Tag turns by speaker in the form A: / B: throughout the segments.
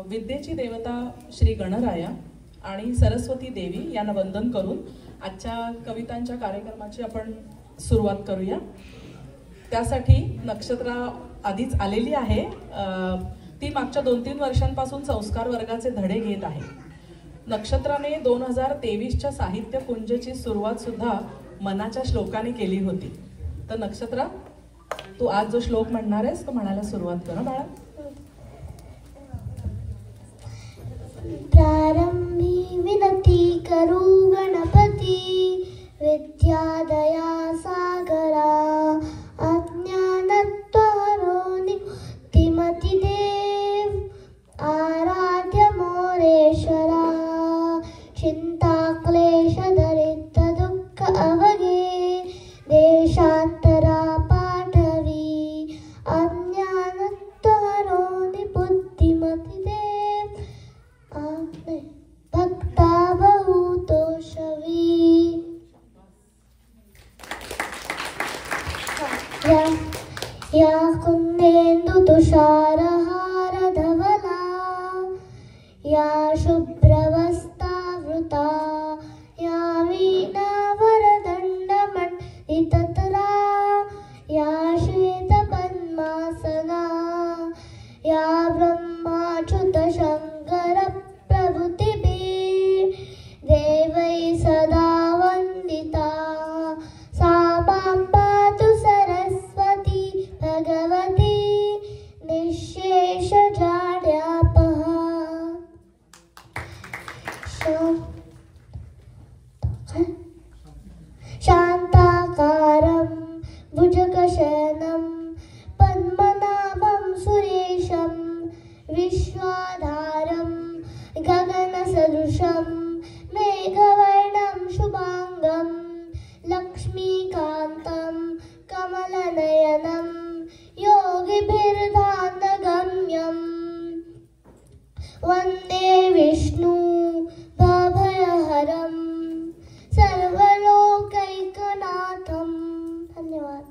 A: विद्येची देवता श्री गणराया आणि सरस्वती देवी यांना वंदन करून आजच्या कवितांच्या कार्यक्रमाची आपण सुरुवात करूया। त्यासाठी नक्षत्रा आधीच आलेली आहे। ती मागच्या 2-3 वर्षांपासून संस्कार वर्गाचे धडे घेत आहे। नक्षत्राने 2023च्या साहित्य कुंजची सुरुवात सुद्धा मनाच्या श्लोकाने केली होती। तर नक्षत्रा, तू आज जो श्लोक म्हणणार आहेस तो म्हणायला सुरुवात कर बाळा।
B: प्रारंभी विनती करू गणपती, विद्यादया सागरा, अज्ञानत्वहरो निमुक्तिमती देव, आराध्य मोरेश्वरा, चिंता क्लेश दरिद्र दुःख अवघे, देशांतरा पाठवी, अज्ञानत्वहरो निमुक्तिमती देव, भक्ता बहुतोषवी। या कुंदेन्दु तुषारहार धवला, या शुभ्रवस्त्रावृता, या वीणा वरदंड मंडिततरा, या श्वेत पद्मासना, या ब्रह्माच्युत शंकर प्रभृतिभिः देवैः सदा वन्दिता, सा मां पातु सरस्वती भगवती निःशेषजाड्यापहा। शान्ताकारं भुजगशयनं पद्मनाभं सुरेशं, विश्वाधारं गगनसदृशं मेघवर्णं शुभांगं, लक्ष्मीकान्तं कमलनयनं योगिभिर्ध्यानगम्यं, वन्दे विष्णु भवभयहरं सर्वलोकैकनाथं। धन्यवाद।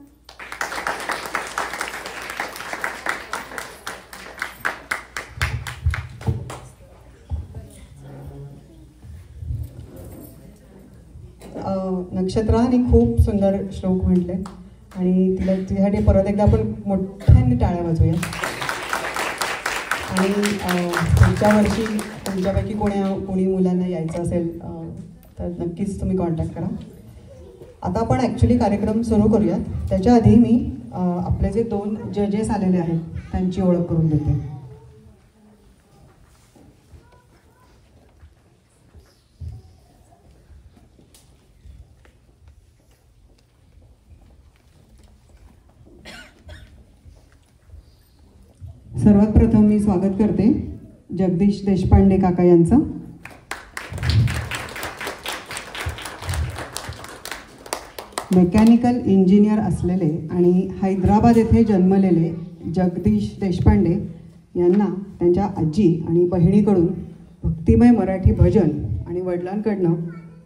C: नक्षत्राने खूप सुंदर श्लोक म्हटले आणि तिच्यासाठी परत एकदा आपण मोठ्याने टाळ्या वाजवूया। आणि पुढच्या वर्षी तुमच्यापैकी कोणी मुलांना यायचं असेल तर नक्कीच तुम्ही कॉन्टॅक्ट करा। आता आपण ॲक्च्युली कार्यक्रम सुरू करूयात। त्याच्या आधी मी आपले जे 2 जजेस आलेले आहेत त्यांची ओळख करून देते। सर्वात प्रथम मी स्वागत करते जगदीश देशपांडे काका यांचं। मेकॅनिकल इंजिनियर असलेले आणि हैदराबाद येथे जन्मलेले जगदीश देशपांडे यांना त्यांच्या आजी आणि बहिणीकडून भक्तिमय मराठी भजन आणि वडिलांकडनं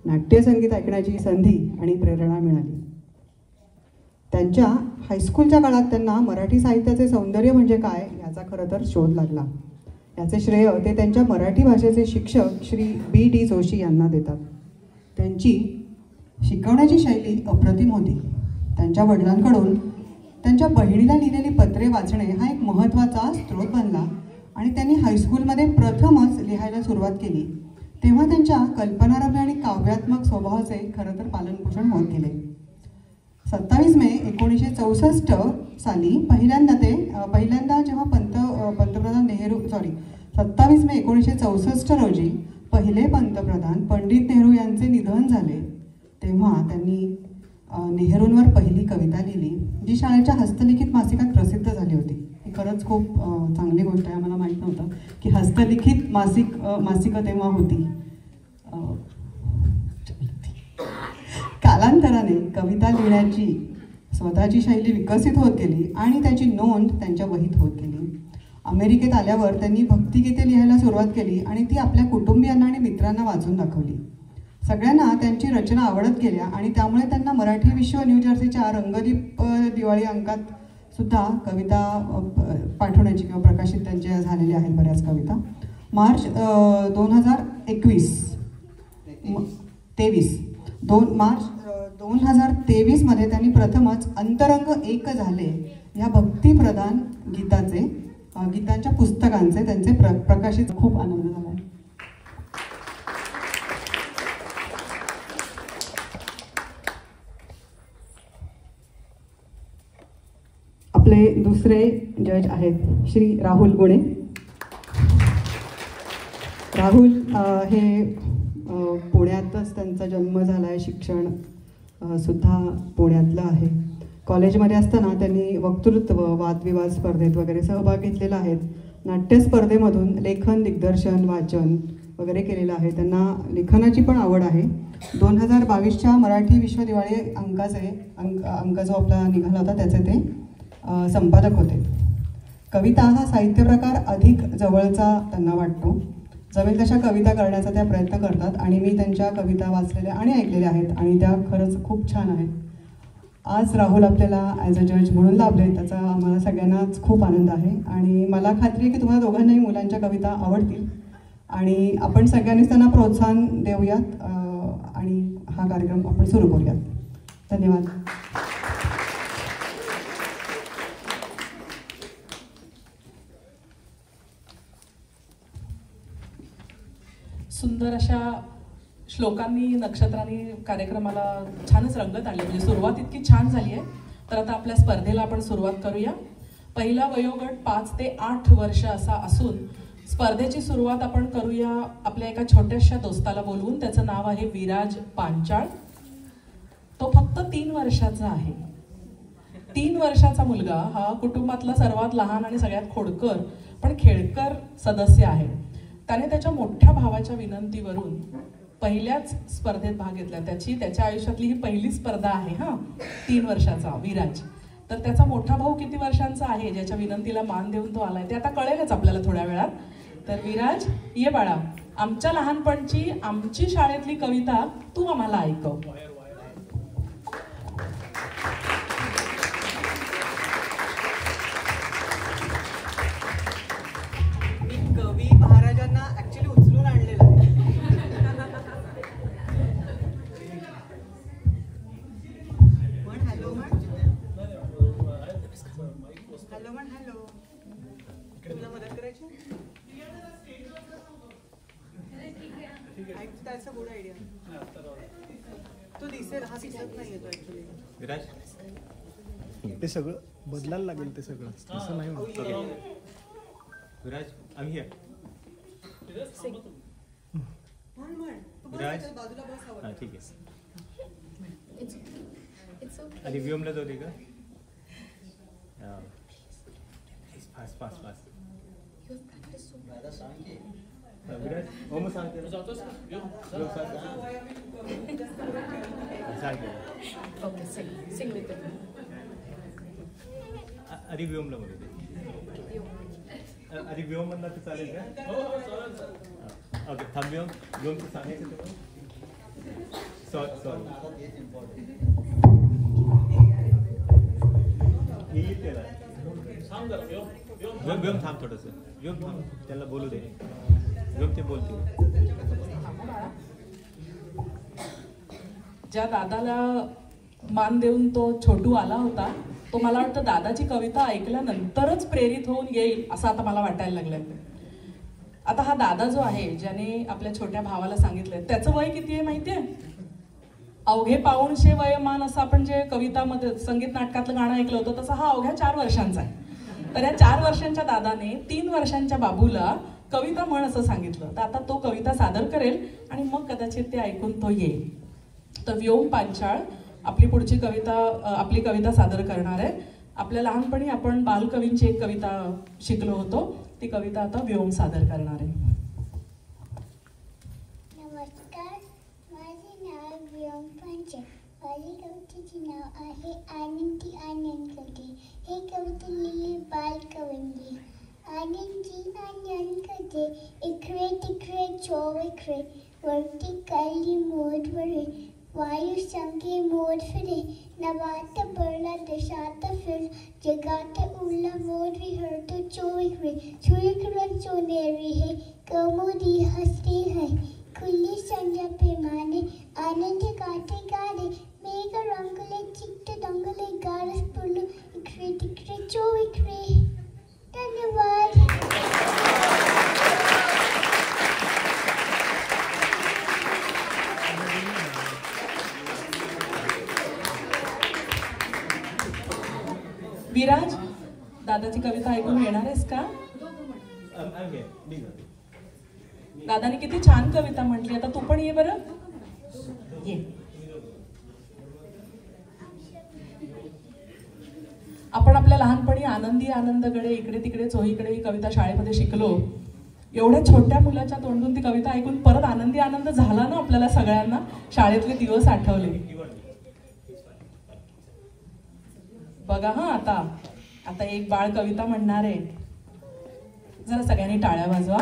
C: नाट्यसंगीत ऐकण्याची संधी आणि प्रेरणा मिळाली। त्यांच्या हायस्कूलच्या काळात त्यांना मराठी साहित्याचे सौंदर्य म्हणजे काय याचा खरं तर शोध लागला। याचे श्रेय ते त्यांच्या मराठी भाषेचे शिक्षक श्री B.D. जोशी यांना देतात। त्यांची शिकवण्याची शैली अप्रतिम होती। त्यांच्या वडिलांकडून त्यांच्या बहिणीला लिहिलेली पत्रे वाचणे हा एक महत्त्वाचा स्रोत बनला आणि त्यांनी हायस्कूलमध्ये प्रथमच लिहायला सुरुवात केली तेव्हा त्यांच्या कल्पनारम्य आणि काव्यात्मक स्वभावाचे खरं तर पालनपोषण होत गेले। 27 मे 1964 साली पहिल्यांदा जेव्हा पंतप्रधान 27 मे 1964 रोजी पहिले पंतप्रधान पंडित नेहरू यांचे निधन झाले तेव्हा त्यांनी नेहरूंवर पहिली कविता लिहिली जी शाळेच्या हस्तलिखित मासिकात प्रसिद्ध झाली होती। ही खरंच खूप चांगली गोष्ट आहे। आम्हाला माहीत नव्हतं की हस्तलिखित मासिकं तेव्हा होती। कालांतराने कविता लिहिण्याची स्वतःची शैली विकसित होत गेली आणि त्याची नोंद त्यांच्या वहीत होत गेली। अमेरिकेत आल्यावर त्यांनी भक्तिगीते लिहायला सुरुवात केली आणि ती आपल्या कुटुंबियांना आणि मित्रांना वाचून दाखवली। सगळ्यांना त्यांची रचना आवडत गेल्या आणि त्यामुळे त्यांना मराठी विश्व न्यू जर्सीच्या रंगदीप दिवाळी अंकात सुद्धा कविता पाठवण्याची किंवा प्रकाशित त्यांच्या झालेल्या आहेत बऱ्याच कविता। मार्च 2023मध्ये त्यांनी प्रथमच अंतरंग एक झाले या भक्तिप्रधान गीतांच्या पुस्तकांचे त्यांचे प्रकाशित खूप आनंद झाला आहे. आपले दुसरे जज आहेत श्री राहुल गुणे. राहुल हे पुण्यातच त्यांचा जन्म झाला आहे, शिक्षण सुद्धा पुण्यातलं आहे. कॉलेजमध्ये असताना त्यांनी वक्तृत्व, वादविवाद स्पर्धेत वगैरे सहभाग घेतलेला आहे. नाट्य स्पर्धेमधून लेखन, दिग्दर्शन, वाचन वगैरे केलेलं आहे. त्यांना लेखनाची पण आवड आहे. 2022च्या मराठी विश्व दिवाळी अंक जो आपला निघाला होता त्याचे ते संपादक होते. कविता हा साहित्य प्रकार अधिक जवळचा त्यांना वाटतो. जमेल तशा कविता करण्याचा त्या प्रयत्न करतात आणि मी त्यांच्या कविता वाचलेल्या आणि ऐकलेल्या आहेत आणि त्या खरंच खूप छान आहेत. आज राहुल आपल्याला ॲज अ जज म्हणून लाभले, त्याचा आम्हाला सगळ्यांनाच खूप आनंद आहे आणि मला खात्री आहे की तुम्हाला दोघांनाही मुलांच्या कविता आवडतील आणि आपण सगळ्यांनीच त्यांना प्रोत्साहन देऊयात आणि हा कार्यक्रम आपण सुरू करूयात. धन्यवाद.
A: सुंदर अशा श्लोकांनी, नक्षत्रांनी कार्यक्रमाला छानच रंगत आली. म्हणजे सुरुवात इतकी छान झाली आहे. तर आता आपल्या स्पर्धेला आपण सुरुवात करूया. पहिला वयोगट 5 ते 8 वर्ष असा असून स्पर्धेची सुरुवात आपण करूया आपल्या एका छोट्याशा दोस्ताला बोलवून. त्याचं नाव आहे विराज पांचाळ. तो फक्त 3 वर्षाचा आहे. 3 वर्षाचा मुलगा हा कुटुंबातला सर्वात लहान आणि सगळ्यात खोडकर पण खेळकर सदस्य आहे. त्याने त्याच्या मोठ्या भावाच्या विनंतीवरून पहिल्याच स्पर्धेत भाग घेतला. त्याच्या आयुष्यातली ही पहिली स्पर्धा आहे. 3 वर्षाचा विराज. तर त्याचा मोठा भाऊ किती वर्षांचा आहे ज्याच्या विनंतीला मान देऊन तो आलाय ते आता कळेलच आपल्याला थोड्या वेळात. तर विराज, ये बाळा, आमच्या लहानपणची आमची शाळेतली कविता तू आम्हाला ऐकव.
C: कवी महाराजांना ऍक्च्युली उचलून आणलेलं आहे. हॅलो तुला मदत करायची? That's a good idea. तो दिसेल, हा दिसत नाही येतो ऍक्च्युली.
D: विराज, ते सगळं बदलायला लागेल. ते सगळं तसं नाही होत. Viraj, I'm here. विराज, हां ठीक आहे. आधी व्योमला जाऊ दे का? फास्ट. विराज, मग सांगते आधी व्योमला मध्ये दे. आधी व्योम म्हणला तर चालेल का? ओके, थांब. व्योमचं सांगायचं तेव्हा. सॉरी येईल त्याला. व्योम थांब थोडंसं. व्योम थांब, त्याला बोलू दे. व्योम ते बोलते.
A: ज्या दादाला मान देऊन तो छोटू आला होता तो मला वाटतं दादाची कविता ऐकल्यानंतरच प्रेरित होऊन येईल असं आता मला वाटायला लागलंय. आता हा दादा जो आहे ज्याने आपल्या छोट्या भावाला सांगितलंय त्याचं वय किती आहे माहितीये? अवघे 500 वयमान असं आपण जे कवितामध्ये संगीत नाटकातलं गाणं ऐकलं होतं तसं हा अवघ्या 4 वर्षांचा आहे. तर या 4 वर्षांच्या दादाने 3 वर्षांच्या बाबूला कविता म्हण असं सांगितलं. तर आता तो कविता सादर करेल आणि मग कदाचित ते ऐकून तो येईल. तर व्योम पांचाळ आपली कविता सादर करणार आहे. आपल्या लहानपणी आपण बालकवींची एक कविता शिकलो होतो, ती कविता आता व्योम सादर करणार आहे.
B: नमस्कार, माझे नाव व्योम पांचाळ. माझी कवितेचे नाव आहे आनंदी कविते. हे कविता लिहिली बालकवींनी. आनंदी कविते इकडे तिकडे चोवीकडे वरती काढली मोड वरे वायू संगे मोड फिरे नवात बरला देशात फिर जगात उरला मोड विहरतो चोवीकडे सूर्यकिरण सोनेरी हे कव
A: दादाची कविता ऐकून येणार आहेस का? दादाने किती छान कविता म्हटली. आता तू पण ये बरं, ये. आपण आपल्या लहानपणी आनंदी आनंदकडे इकडे तिकडे चोहीकडे ही कविता शाळेमध्ये शिकलो. एवढ्या छोट्या मुलाच्या तोंडून ती कविता ऐकून परत आनंदी आनंद झाला ना आपल्याला सगळ्यांना. शाळेतले दिवस आठवले बघा. आता एक बाळ कविता म्हणणार आहे. जरा सगळ्यांनी टाळ्या वाजवा.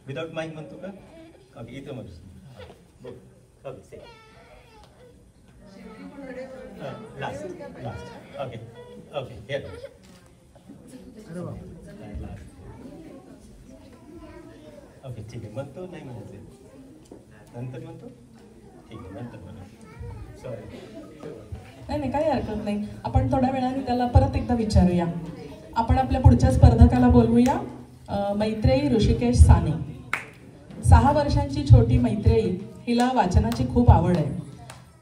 D: विदाउट माइक म्हणतो का? ओके, इथं म्हणतो. Okay, last. Okay, here. Okay, ठीक आहे. म्हणतो नाही म्हणायचं, नंतर म्हणतो. ठीक आहे, नंतर म्हणतो. सॉरी.
A: नाही, काही हरकत नाही. आपण थोड्या वेळाने त्याला परत एकदा विचारूया. आपण आपल्या पुढच्या स्पर्धकाला बोलवूया. मैत्रेयी ऋषिकेश साने. 6 वर्षांची छोटी मैत्रेयी. हिला वाचनाची खूप आवड आहे.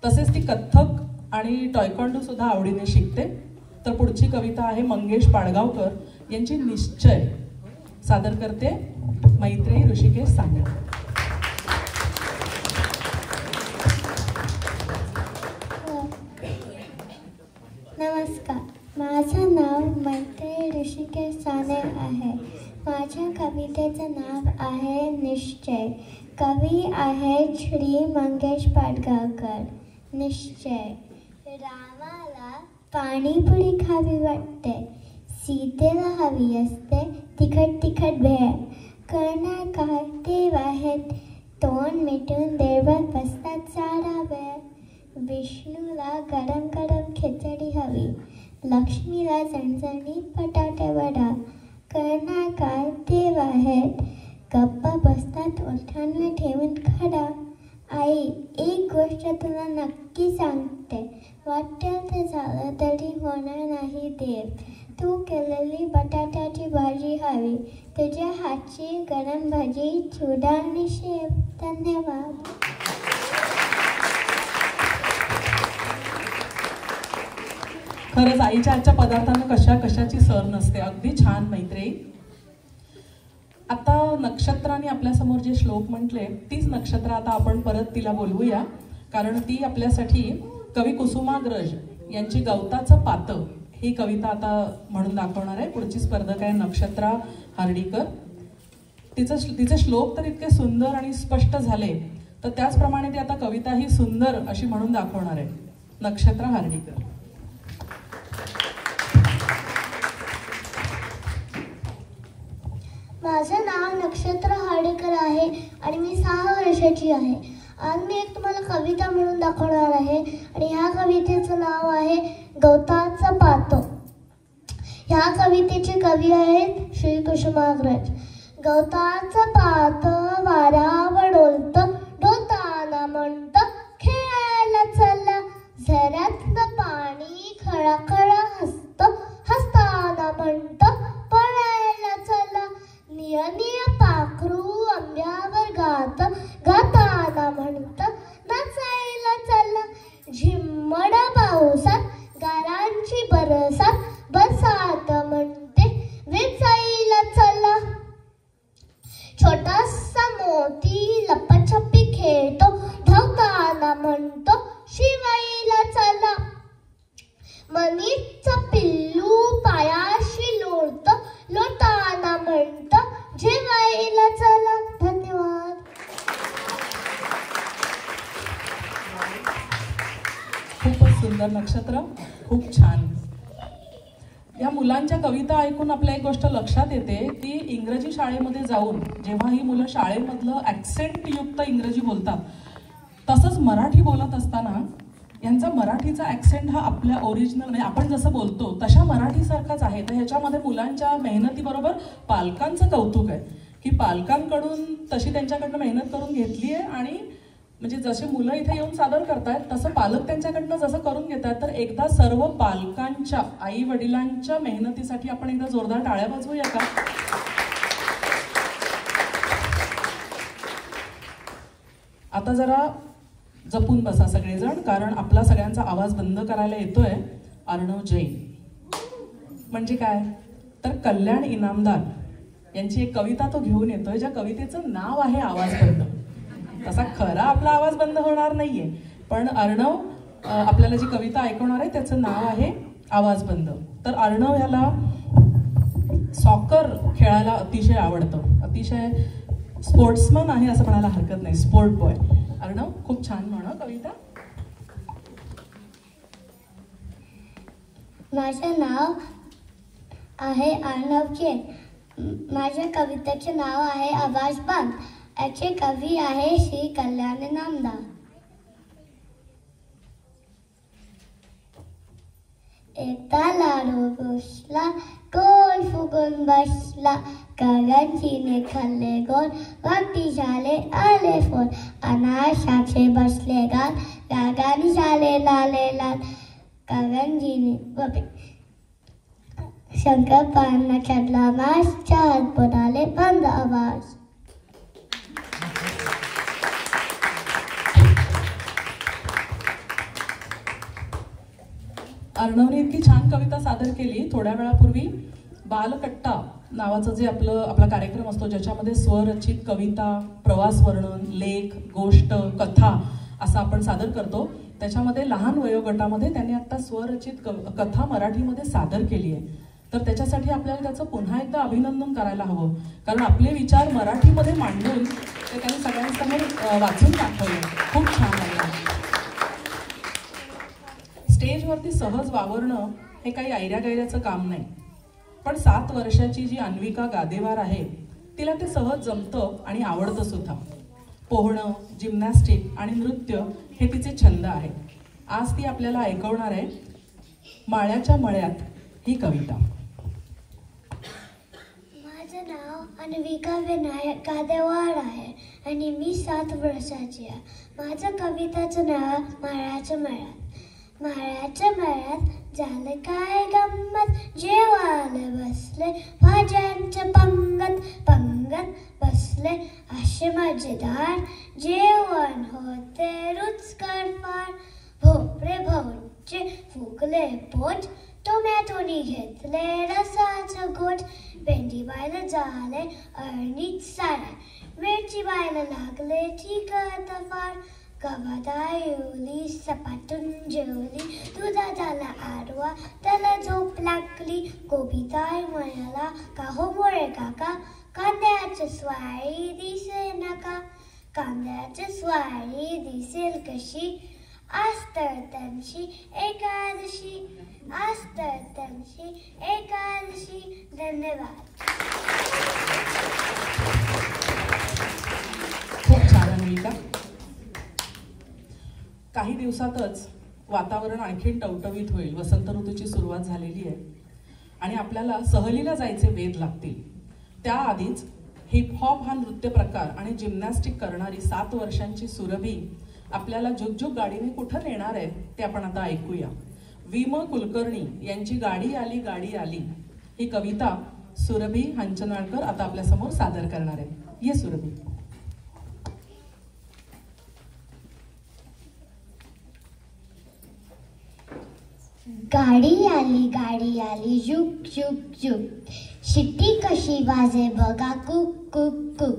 A: तसेच ती कथ्थक आणि टॉयकॉन्डो सुद्धा आवडीने शिकते. तर पुढची कविता आहे मंगेश पाडगावकर यांची निश्चय. सादर करते मैत्रेयी ऋषिकेश साने.
B: नमस्कार, माझं नाव मैत्रेयी ऋषिकेश साने आहे. माझ्या कवितेचं नाव आहे निश्चय. कवी आहेत श्री मंगेश पाडगावकर. निश्चय. रामाला पाणीपुरी खावी वाटते, सीतेला हवी असते तिखट तिखट भेळ. करणार काय देव आहेत, तोंड मिटून देवळात बसतात सारा वेळ. विष्णूला गरम गरम खिचडी हवी, लक्ष्मीला झणझणीत बटाटे वडा. करणार काय देव आहेत, गप्पा बसतात ओठांवर ठेवून खडा. आई, एक गोष्ट तुला नक्की सांगते, वाटेल ते झालं तरी होणार नाही देव. तू केलेली बटाट्याची भाजी हवी, तुझ्या हातची गरम भाजी, चुडा आणि शेव. धन्यवाद.
A: खरंच आईच्या आजच्या पदार्थांना कशाची सर नसते. अगदी छान मैत्रेयी. आता नक्षत्राने आपल्यासमोर जे श्लोक म्हटले तीच नक्षत्र आता आपण परत तिला बोलवूया. कारण ती आपल्यासाठी कवी कुसुमाग्रज यांची गवताचं पातं ही कविता आता म्हणून दाखवणार आहे. पुढची स्पर्धक आहे नक्षत्रा हार्डीकर. तिचे श्लोक तर इतके सुंदर आणि स्पष्ट झाले, तर त्याचप्रमाणे ती आता कविता ही सुंदर अशी म्हणून दाखवणार आहे. नक्षत्रा हार्डीकर.
B: माझं नाव नक्षत्र हार्डीकर आहे आणि मी 6 वर्षाची आहे. आज मी एक तुम्हाला कविता म्हणून दाखवणार आहे आणि ह्या कवितेचं नाव आहे गवताचं पातं. ह्या कवितेचे कवी आहेत श्री कुसुमाग्रज. गवताचं पातं वाऱ्यावर डोलतं, डोलताना म्हणतं खेळायला चला. झऱ्यातलं पाणी खळाखळा हसतं, हसताना म्हणतं पळायला चला. निय पाखरू आंब्यावर गात, गाताना म्हणतं नाचायला चला. झिम्मड पावसात गारांची बरसात, बरसात म्हणते वेचायला चला. छोटासा मोती लपाछपी खेळतो, धावताना म्हणतो शिवायला चला. मनीचं पिल्लू पायाशी लोळतं, लोटाना म्हणतं जेवायला चला. धन्यवाद.
A: खूपच सुंदर नक्षत्र, खूप छान. या मुलांच्या कविता ऐकून आपल्या एक गोष्ट लक्षात येते की इंग्रजी शाळेमध्ये जाऊन जेव्हा ही मुलं शाळेमधलं ॲक्सेंट युक्त इंग्रजी बोलतात, तसंच मराठी बोलत असताना यांचा मराठीचा ॲक्सेंट हा आपल्या ओरिजिनल म्हणजे आपण जसं बोलतो तशा मराठीसारखाच आहे. तर ह्याच्यामध्ये मुलांच्या मेहनतीबरोबर पालकांचं कौतुक आहे की पालकांकडून तशी त्यांच्याकडनं मेहनत करून घेतली आहे आणि म्हणजे जसे मुलं इथे येऊन सादर करतायत तसं पालक त्यांच्याकडनं जसं करून घेतात, तर एकदा सर्व पालकांच्या आई वडिलांच्या मेहनतीसाठी आपण एकदा जोरदार टाळ्या वाजवूया का? आता जरा जपून बसा सगळेजण, कारण आपला सगळ्यांचा आवाज बंद करायला येतोय अर्णव जैन. म्हणजे काय तर कल्याण इनामदार यांची एक कविता तो घेऊन येतोय, ज्या कवितेचं नाव आहे आवाज बंद. तसा खरा आपला आवाज बंद होणार नाहीये, पण अर्णव आपल्याला जी कविता ऐकवणार आहे त्याचं नाव आहे आवाज बंद. तर अर्णव याला सॉकर खेळायला अतिशय आवडतं, अतिशय स्पोर्ट्समन आहे असं म्हणायला हरकत नाही, स्पोर्ट बॉय. अर्णव खूप छान म्हण कविता.
B: माझं नाव आहे अर्णव जैन. माझ्या कवितेचे नाव आहे आवाज बंद. याचे कवी आहे श्री कल्याण इनामदार. एकदा लाडू बसला, गोल फुगून बसला, गगनजीने खाल्ले गोल, वरती झाले आले फोन, अनारसाचे बसले गाल, गगन झाले लाले लाल, गगनजीने शंकरपाळ्यांना चढला मास, चार बनाले बंद आवाज.
A: अर्णवने इतकी छान कविता सादर केली. थोड्या वेळापूर्वी बालकट्टा नावाचं जे आपला कार्यक्रम असतो, ज्याच्यामध्ये स्वरचित कविता, प्रवास वर्णन, लेख, गोष्ट, कथा असं आपण सादर करतो, त्याच्यामध्ये लहान वयोगटामध्ये त्यांनी आता स्वरचित कथा मराठीमध्ये सादर केली आहे. तर त्याच्यासाठी आपल्याला त्याचं पुन्हा एकदा अभिनंदन करायला हवं, कारण आपले विचार मराठीमध्ये मांडून ते त्यांनी सगळ्यांसमोर वाचून दाखवले. खूप छान लागलं. स्टेजवरती सहज वावरणं हे काही ऐऱ्या-गैऱ्याचं काम नाही, पण 7 वर्षाची जी अन्विका गादेवार आहे तिला ते सहज जमतं आणि आवडतं सुद्धा. पोहणं, जिम्नॅस्टिक आणि नृत्य हे तिचे छंद आहे. आज ती आपल्याला ऐकवणार आहे माळ्याच्या मळ्यात ही कविता.
B: माझं नाव अन्विका विनायक गादेवार आहे आणि मी 7 वर्षाची आहे. माझं कविताचं नाव माळ्याच्या मळ्यात. माळ्याच्या मळ्यात झालं काय गंमत, जेवायला बसले भाज्यांच्या पंगत, पंगत बसले असे मजेदार, जेवण होते रुचकर फार. भोपळे भाऊंचे फुगले पोट, टोमॅटोनी घेतले रसाचं घोट, भेंडी बायला झाले अळणीत साऱ्या, मिरची बायला लागले तिखट फार. गव्हात आयुली सपाटून जेवली, दुधात आला आडवा त्याला झोप लागली. कोबीताय म्हणाला का हो मोळे काका, कांद्याची स्वाळी दिसे नका, कांद्याची स्वाळी दिसेल कशी, आज तर त्यांची एकादशी, आज तर त्यांची एकादशी. धन्यवाद.
A: खूप छान अन्विका. काही दिवसातच वातावरण आणखीन टवटवीत होईल. वसंत ऋतूची सुरुवात झालेली आहे आणि आपल्याला सहलीला जायचे वेध लागतील. त्याआधीच हिपहॉप हा नृत्य प्रकार आणि जिम्नॅस्टिक करणारी 7 वर्षांची सुरभी आपल्याला जुगजुग गाडीने कुठं नेणार आहे ते आपण आता ऐकूया. विम कुलकर्णी यांची गाडी आली गाडी आली ही कविता सुरभी हंचनाळकर आता आपल्यासमोर सादर करणार आहे. ये सुरभी.
B: गाडी आली जुक जुक जुक, शिट्टी कशी वाजे बघा कुक कुक कुक,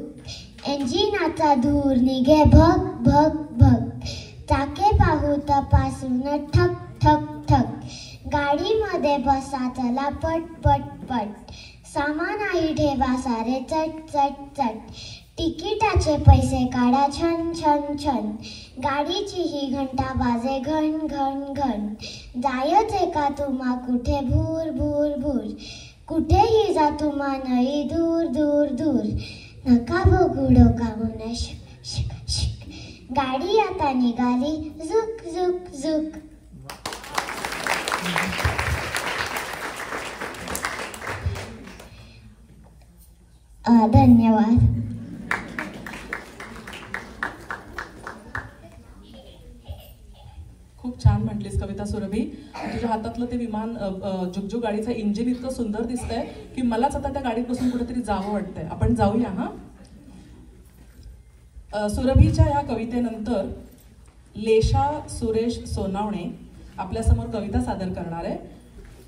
B: इंजिनाचा धूर निघे भग भग भग, चाके पाहू तपासून ठक ठक ठक, गाडीमध्ये बसा चला पट पट पट, सामानही ठेवा सारे चट चट चट, तिकिटाचे पैसे काढा छन छन छन, गाडीची ही घंटा वाजे घन घन घन, जायचे का तुम्हा कुठे भूर भूर भूर, कुठेही जा तुम्हा नाही दूर दूर दूर, नका बघू डोकावून शिक शिक शिक, गाडी आता निघाली झुक झुक झुक. धन्यवाद.
A: खूप छान म्हटलीस कविता सुरभी. तुझ्या हातातलं ते विमान जुगजू गाडीचं इंजिन इतकं सुंदर दिसतंय की मलाच आता त्या गाडीत बसून कुठेतरी जावं वाटतंय. आपण जाऊया हा. सुरभीच्या या कवितेनंतर लेशा सुरेश सोनावणे आपल्यासमोर कविता सादर करणार आहे.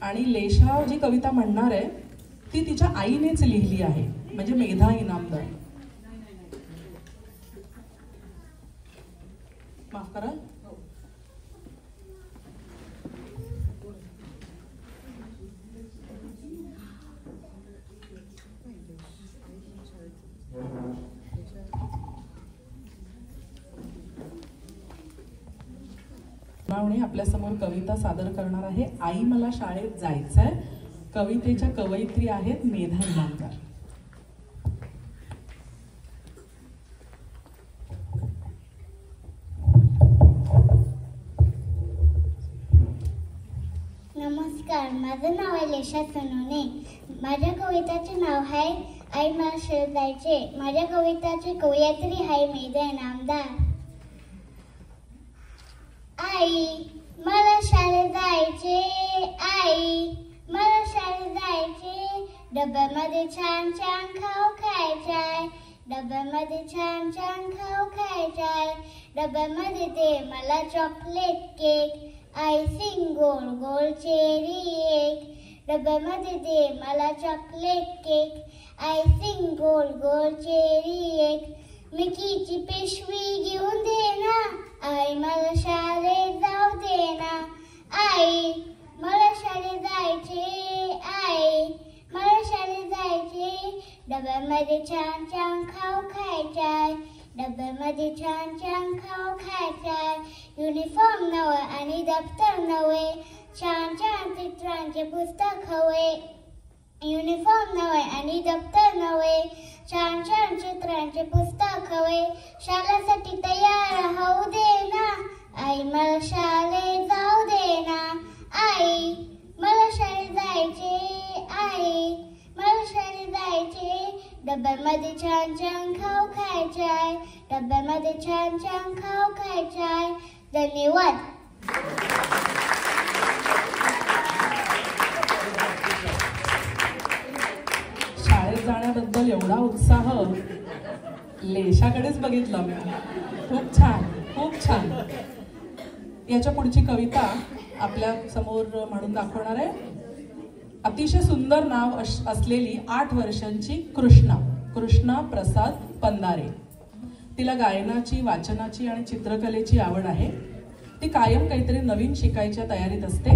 A: आणि लेशा जी कविता म्हणणार आहे ती तिच्या आईनेच लिहिली आहे, म्हणजे मेधा इनामदार. माफ करा. आपल्यासमोर कविता सादर करणार आहे. आई मला शाळेत जायचंय. कवितेच्या कवयित्री आहेत मेधा इनामदार.
B: नमस्कार, माझं नाव आहे लेशा सोनवणे. माझ्या कविताचे नाव आहे आई मला शाळेत जायचे. माझ्या कविताची कवयित्री आहे मेधा इनामदार. आई मला शाळेत जायचे, आई मला शाळेत जायचे. डब्यामध्ये छान छान खाऊ खायचाय, डब्यामध्ये छान छान खाऊ खायचाय. डब्यामध्ये दे मला चॉकलेट केक, आयसिंग गोल गोल चेरी एक. डब्यामध्ये दे मला चॉकलेट केक, आयसिंग गोल गोल चेरी एक. मिकीची पिशवी घेऊन दे ना, आई मला शाळेत जाऊ दे ना. आई मला शाळेत जायचे, आई मला शाळेत जायचे. डब्यामध्ये छान छान खाऊ खायचाय, डब्यामध्ये छान छान खाऊ खायचाय. युनिफॉर्म नवे आणि दप्तर नवे, छान छान चित्रांचे पुस्तक हवे. युनिफॉर्म नवे आणि दप्तर नवे, छान छान चित्रांचे पुस्तक हवे. शाळेसाठी तयार होऊ दे ना, आई मला शाळेत जाऊ दे ना. आई मला शाळेत जायचे, आई मला शाळेत जायचे. डब्यामध्ये छान छान खाऊ खायचाय, डब्यामध्ये छान छान खाऊ खायचाय. धन्यवाद.
A: शाळेत जाण्याबद्दल एवढा उत्साह लेशाकडेच बघितला मी. खूप छान, खूप छान. याच्या पुढची कविता आपल्या समोर म्हणून दाखवणार आहे. अतिशय सुंदर नाव असलेली 8 वर्षांची कृष्णा प्रसाद पंधारे. तिला गायनाची, वाचनाची आणि चित्रकलेची आवड आहे. ती कायम काहीतरी नवीन शिकायच्या तयारीत असते.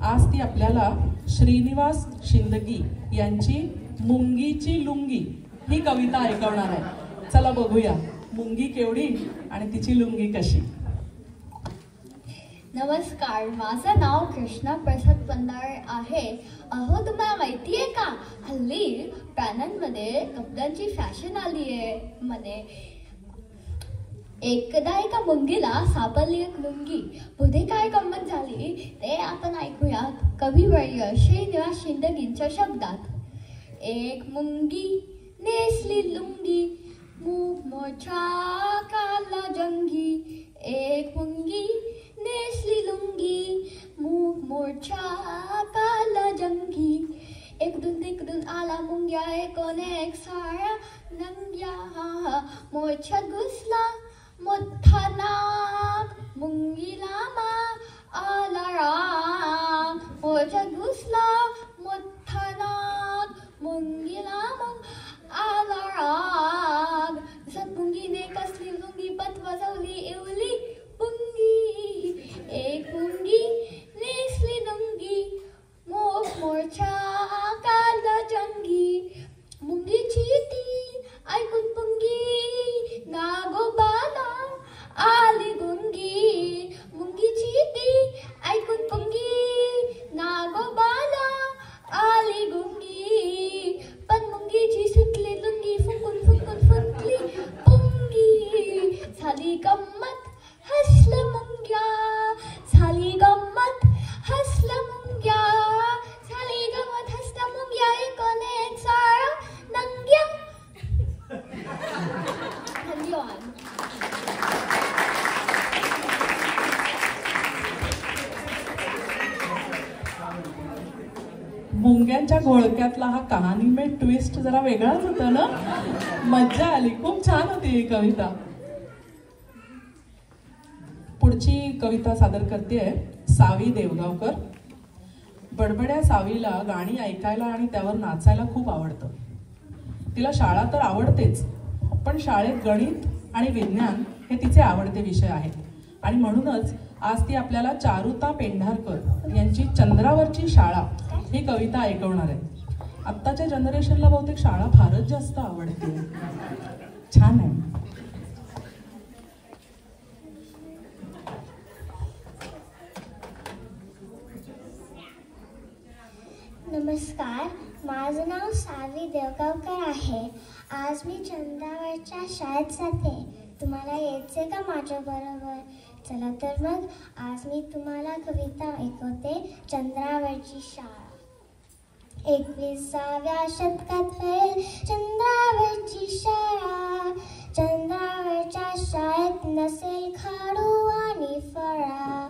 A: आज ती आपल्याला श्रीनिवास शिंदगी यांची मुंगीची लुंगी ही कविता ऐकवणार आहे. चला बघूया मुंगी केवढी आणि तिची लुंगी कशी.
E: नमस्कार, माझं नाव कृष्णा प्रसाद पंधारे आहे. अहो, तुम्हाला माहिती आहे का, हल्ली पॅनलमध्ये कपड्यांची फॅशन आली आहे म्हणे. एकदा एका मुंगीला सापडली एक लुंगी. पुढे काय गंमत झाली ते आपण ऐकूयात कविवर्य श्रीनिवास शिंदगींच्या शब्दात. एक मुंगी नेसली लुंगी, मूग मोठा काला जंगी. एक मुंगी नेसली लुंगी, मूग मोठा काला जंगी. एकदून आला मुंग्या एकोने एक साऱ्या नंग्या. मोठ्यात घुसला मोठा नाग, मुंगीला आला राग. मोठ्यात घुसला मोठा नाग, मुंगीला आला राग. सतमुंगीने कसली लुंगी पत वाजवली इवली पुंगी. एक मुंगी नेसली लुंगी, मोठा काला जंगी. मुंगीची ती ऐकून पुंगी, नागोबाला आली गुंगी. मुंगीची ती ऐकून पुंगी, नागोबाला आली गुंगी. पण मुंगीची
A: कवितांच्या घोळक्यातला हा कहाणी में ट्विस्ट जरा वेगळाच होता ना. मज्जा आली, खूप छान होती ही कविता. पुढची कविता सादर करते सावी देवगावकर. बडबड्या सावीला गाणी ऐकायला आणि त्यावर नाचायला खूप आवडतं. तिला शाळा तर आवडतेच, पण शाळेत गणित आणि विज्ञान हे तिचे आवडते विषय आहेत. आणि म्हणूनच आज ती आपल्याला चारुता पेंढारकर यांची चंद्रावरची शाळा ही कविता ऐकवणार आहे. आत्ताच्या जनरेशनला बहुतेक शाळा फारच जास्त आवडते. छान आहे.
B: नमस्कार, माझं नाव सावी देवगावकर आहे. आज मी चंद्रावरच्या शाळेत जाते. तुम्हाला यायचे का माझ्या बरोबर? चला तर मग आज मी तुम्हाला कविता ऐकवते, चंद्रावरची शाळा. 21व्या शतकात होईल चंद्रावरची शाळा. चंद्रावरच्या शाळेत नसेल खाडू आणि फळा.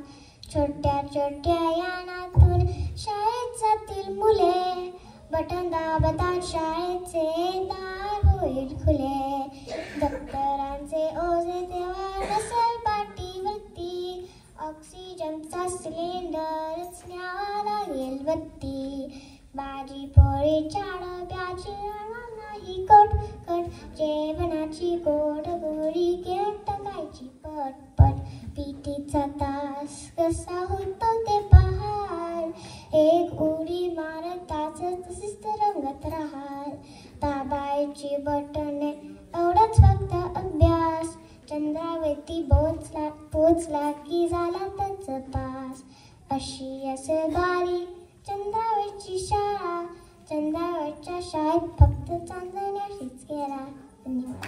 B: छोट्या छोट्या यानातून शाळेत जातील मुले. बटन दाबतात शाळेचे दार होईल खुले. दप्तरांचे ओझे तेव्हा नसेल पाठीवरती. ऑक्सिजनचा सिलेंडरच न्यावा लागेल वरती. भाजी पोळीच्या डब्याची नाही कटकट. जेवणाची गोड गोळी घेऊन टाकायची पटपट. पीटीचा तास कसा होतो ते पहाल. एक उडी मारताच तशीच तरंगत राहाल. दाबायची बटणे एवढंच फक्त अभ्यास. चंद्रावरती पोचला की झाला त्याचा पास. अशी असेल बारी चंद्रावरची शाळा. चंद्रावरच्या शाळेत फक्त चांदण्याशीच गेला. धन्यवाद.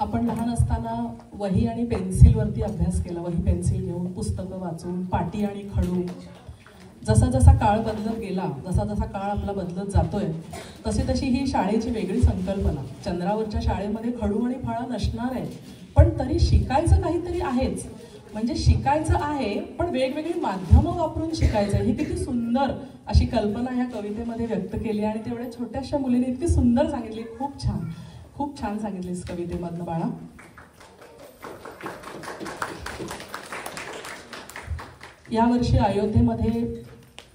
A: आपण लहान असताना वही आणि पेन्सिलवरती अभ्यास केला. वही पेन्सिल घेऊन पुस्तकं वाचून पाटी आणि खडू. जसा जसा काळ बदलत गेला, जसा जसा काळ आपला बदलत जातोय, तशी तशी ही शाळेची वेगळी संकल्पना. चंद्रावरच्या शाळेमध्ये खडू आणि फळा नसणार आहे, पण तरी शिकायचं काहीतरी आहेच. म्हणजे शिकायचं आहे, पण वेगवेगळी माध्यमं वापरून शिकायचं. ही किती सुंदर अशी कल्पना ह्या कवितेमध्ये व्यक्त केली आणि तेवढ्या छोट्याशा मुलीने इतकी सुंदर सांगितली. खूप छान, खूप छान सांगितलीस कवितेमधनं बाळा. यावर्षी अयोध्येमध्ये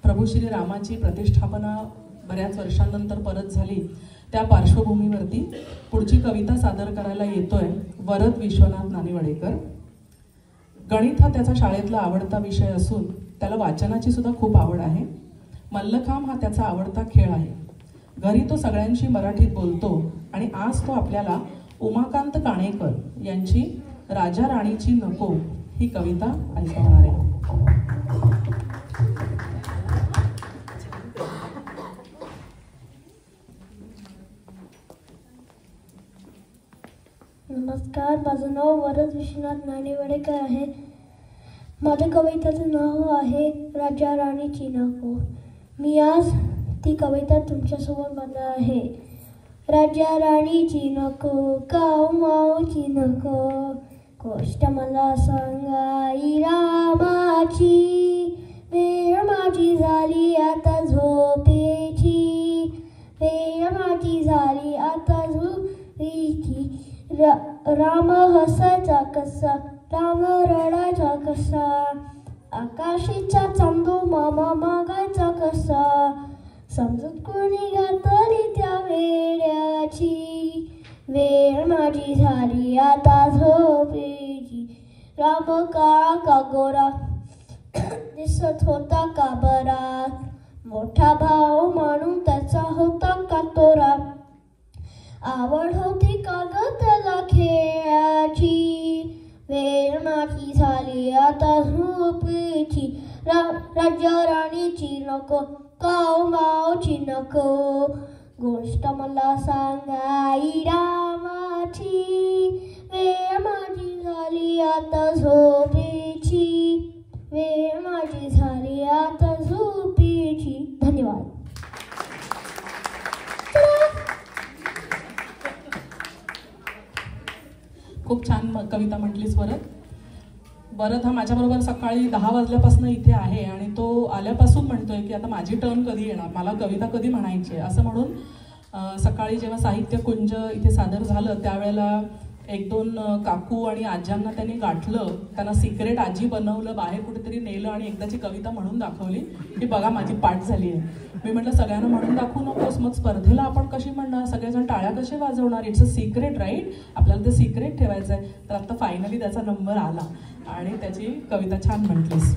A: प्रभू श्री रामाची प्रतिष्ठापना बऱ्याच वर्षांनंतर परत झाली. त्या पार्श्वभूमीवरती पुढची कविता सादर करायला येतोय वरद विश्वनाथ नानिवडेकर. गणित हा त्याचा शाळेतला आवडता विषय असून त्याला वाचनाची सुद्धा खूप आवड आहे. मल्लखांब हा त्याचा आवडता खेळ आहे. घरी तो सगळ्यांशी मराठीत बोलतो आणि आज तो आपल्याला उमाकांत काणेकर यांची राजा राणीची नको ही कविता ऐकवणार आहे.
F: नमस्कार, माझं नाव वरद विश्वनाथ नानिवडेकर आहे. माझ्या कवितेचं नाव आहे राजा राणीची नको. मी आज ती कविता तुमच्यासमोर म्हणणार आहे. राजा राणीची नको, काऊ माऊची नको, गोष्ट मला सांगाई रामाची. वेळ माझी झाली आता झोपेची, वेळ माझी झाली आता झोपेची. राम हसायचा कसा, राम रडायचा कसा, आकाशीचा चांदू मामा मागायचा कसा. समजूत कोणी घातली त्या वेड्याची, वेळ माझी झाली आता झोपेची. राम काळा का गोरा दिसत होता का बरा, मोठा भाऊ म्हणून त्याचा होता का तोरा. आवड होती का ग त्याला खेळाची, वेळ माझी झाली आता झोपेची. राजा राणीची नको, काऊ माऊची नको, गोष्ट मला सांगाई रामाची. वेळ माझी झाली आता झोपेची, वेळ माझी झाली आता झोपेची. धन्यवाद.
A: खूप छान कविता म्हटलीस वरद. वरद हा माझ्याबरोबर सकाळी 10 वाजल्यापासून इथे आहे आणि तो आल्यापासून म्हणतोय की आता माझी टर्न कधी येणार, मला कविता कधी म्हणायची आहे असं म्हणून सकाळी जेव्हा साहित्य कुंज इथे सादर झालं त्यावेळेला 1-2 काकू आणि आज्यांना त्यांनी गाठलं, त्यांना सिक्रेट आजी बनवलं, बाहेर कुठेतरी नेलं आणि एकदाची कविता म्हणून दाखवली की बघा माझी पाठ झाली आहे. मी म्हटलं सगळ्यांना म्हणून दाखवू नकोस, मग स्पर्धेला आपण कशी म्हणणार, सगळेजण टाळ्या कसे वाजवणार, इट्स अ सिक्रेट राईट, आपल्याला ते सिक्रेट ठेवायचं आहे. तर आता फायनली त्याचा नंबर आला आणि त्याची कविता छान म्हटलीस.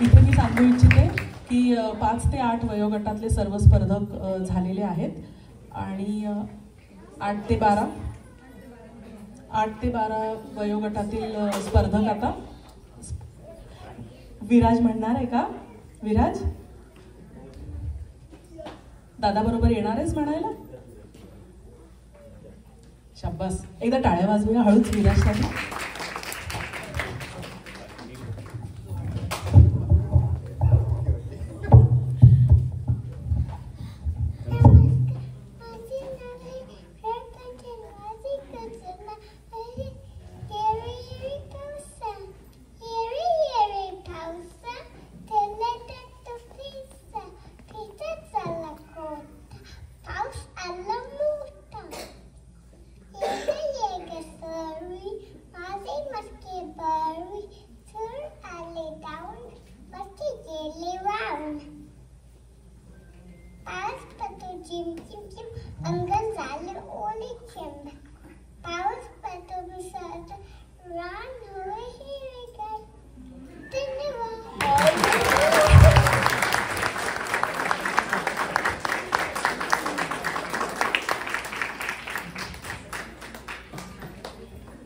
A: इथे मी सांगू इच्छिते की 5 ते 8 वयोगटातले सर्व स्पर्धक झालेले आहेत आणि 8 ते 12 वयोगटातील स्पर्धक आता. विराज म्हणणार आहे का? विराज दादा बरोबर येणार आहेस म्हणायला? शाब्बास, एकदा टाळ्या वाजवूया हळूच विराजसाठी.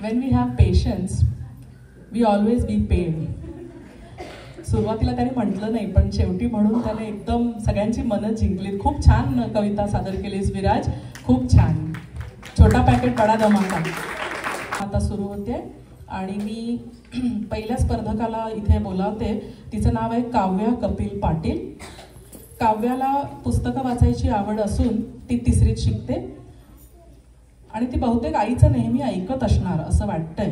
A: When we have patience, we always be paid. सुरुवातीला त्याने म्हटलं नाही पण शेवटी म्हणून त्याने एकदम सगळ्यांची मनं जिंकलीत. खूप छान कविता सादर केलीस विराज, खूप छान. छोटा पॅकेट बडा धमाका आता सुरू होते आणि मी पहिल्या स्पर्धकाला इथे बोलावते. तिचं नाव आहे काव्या कपिल पाटील. काव्याला पुस्तकं वाचायची आवड असून ती 3रीत शिकते आणि ती बहुतेक आईचं नेहमी ऐकत असणार असं वाटतंय,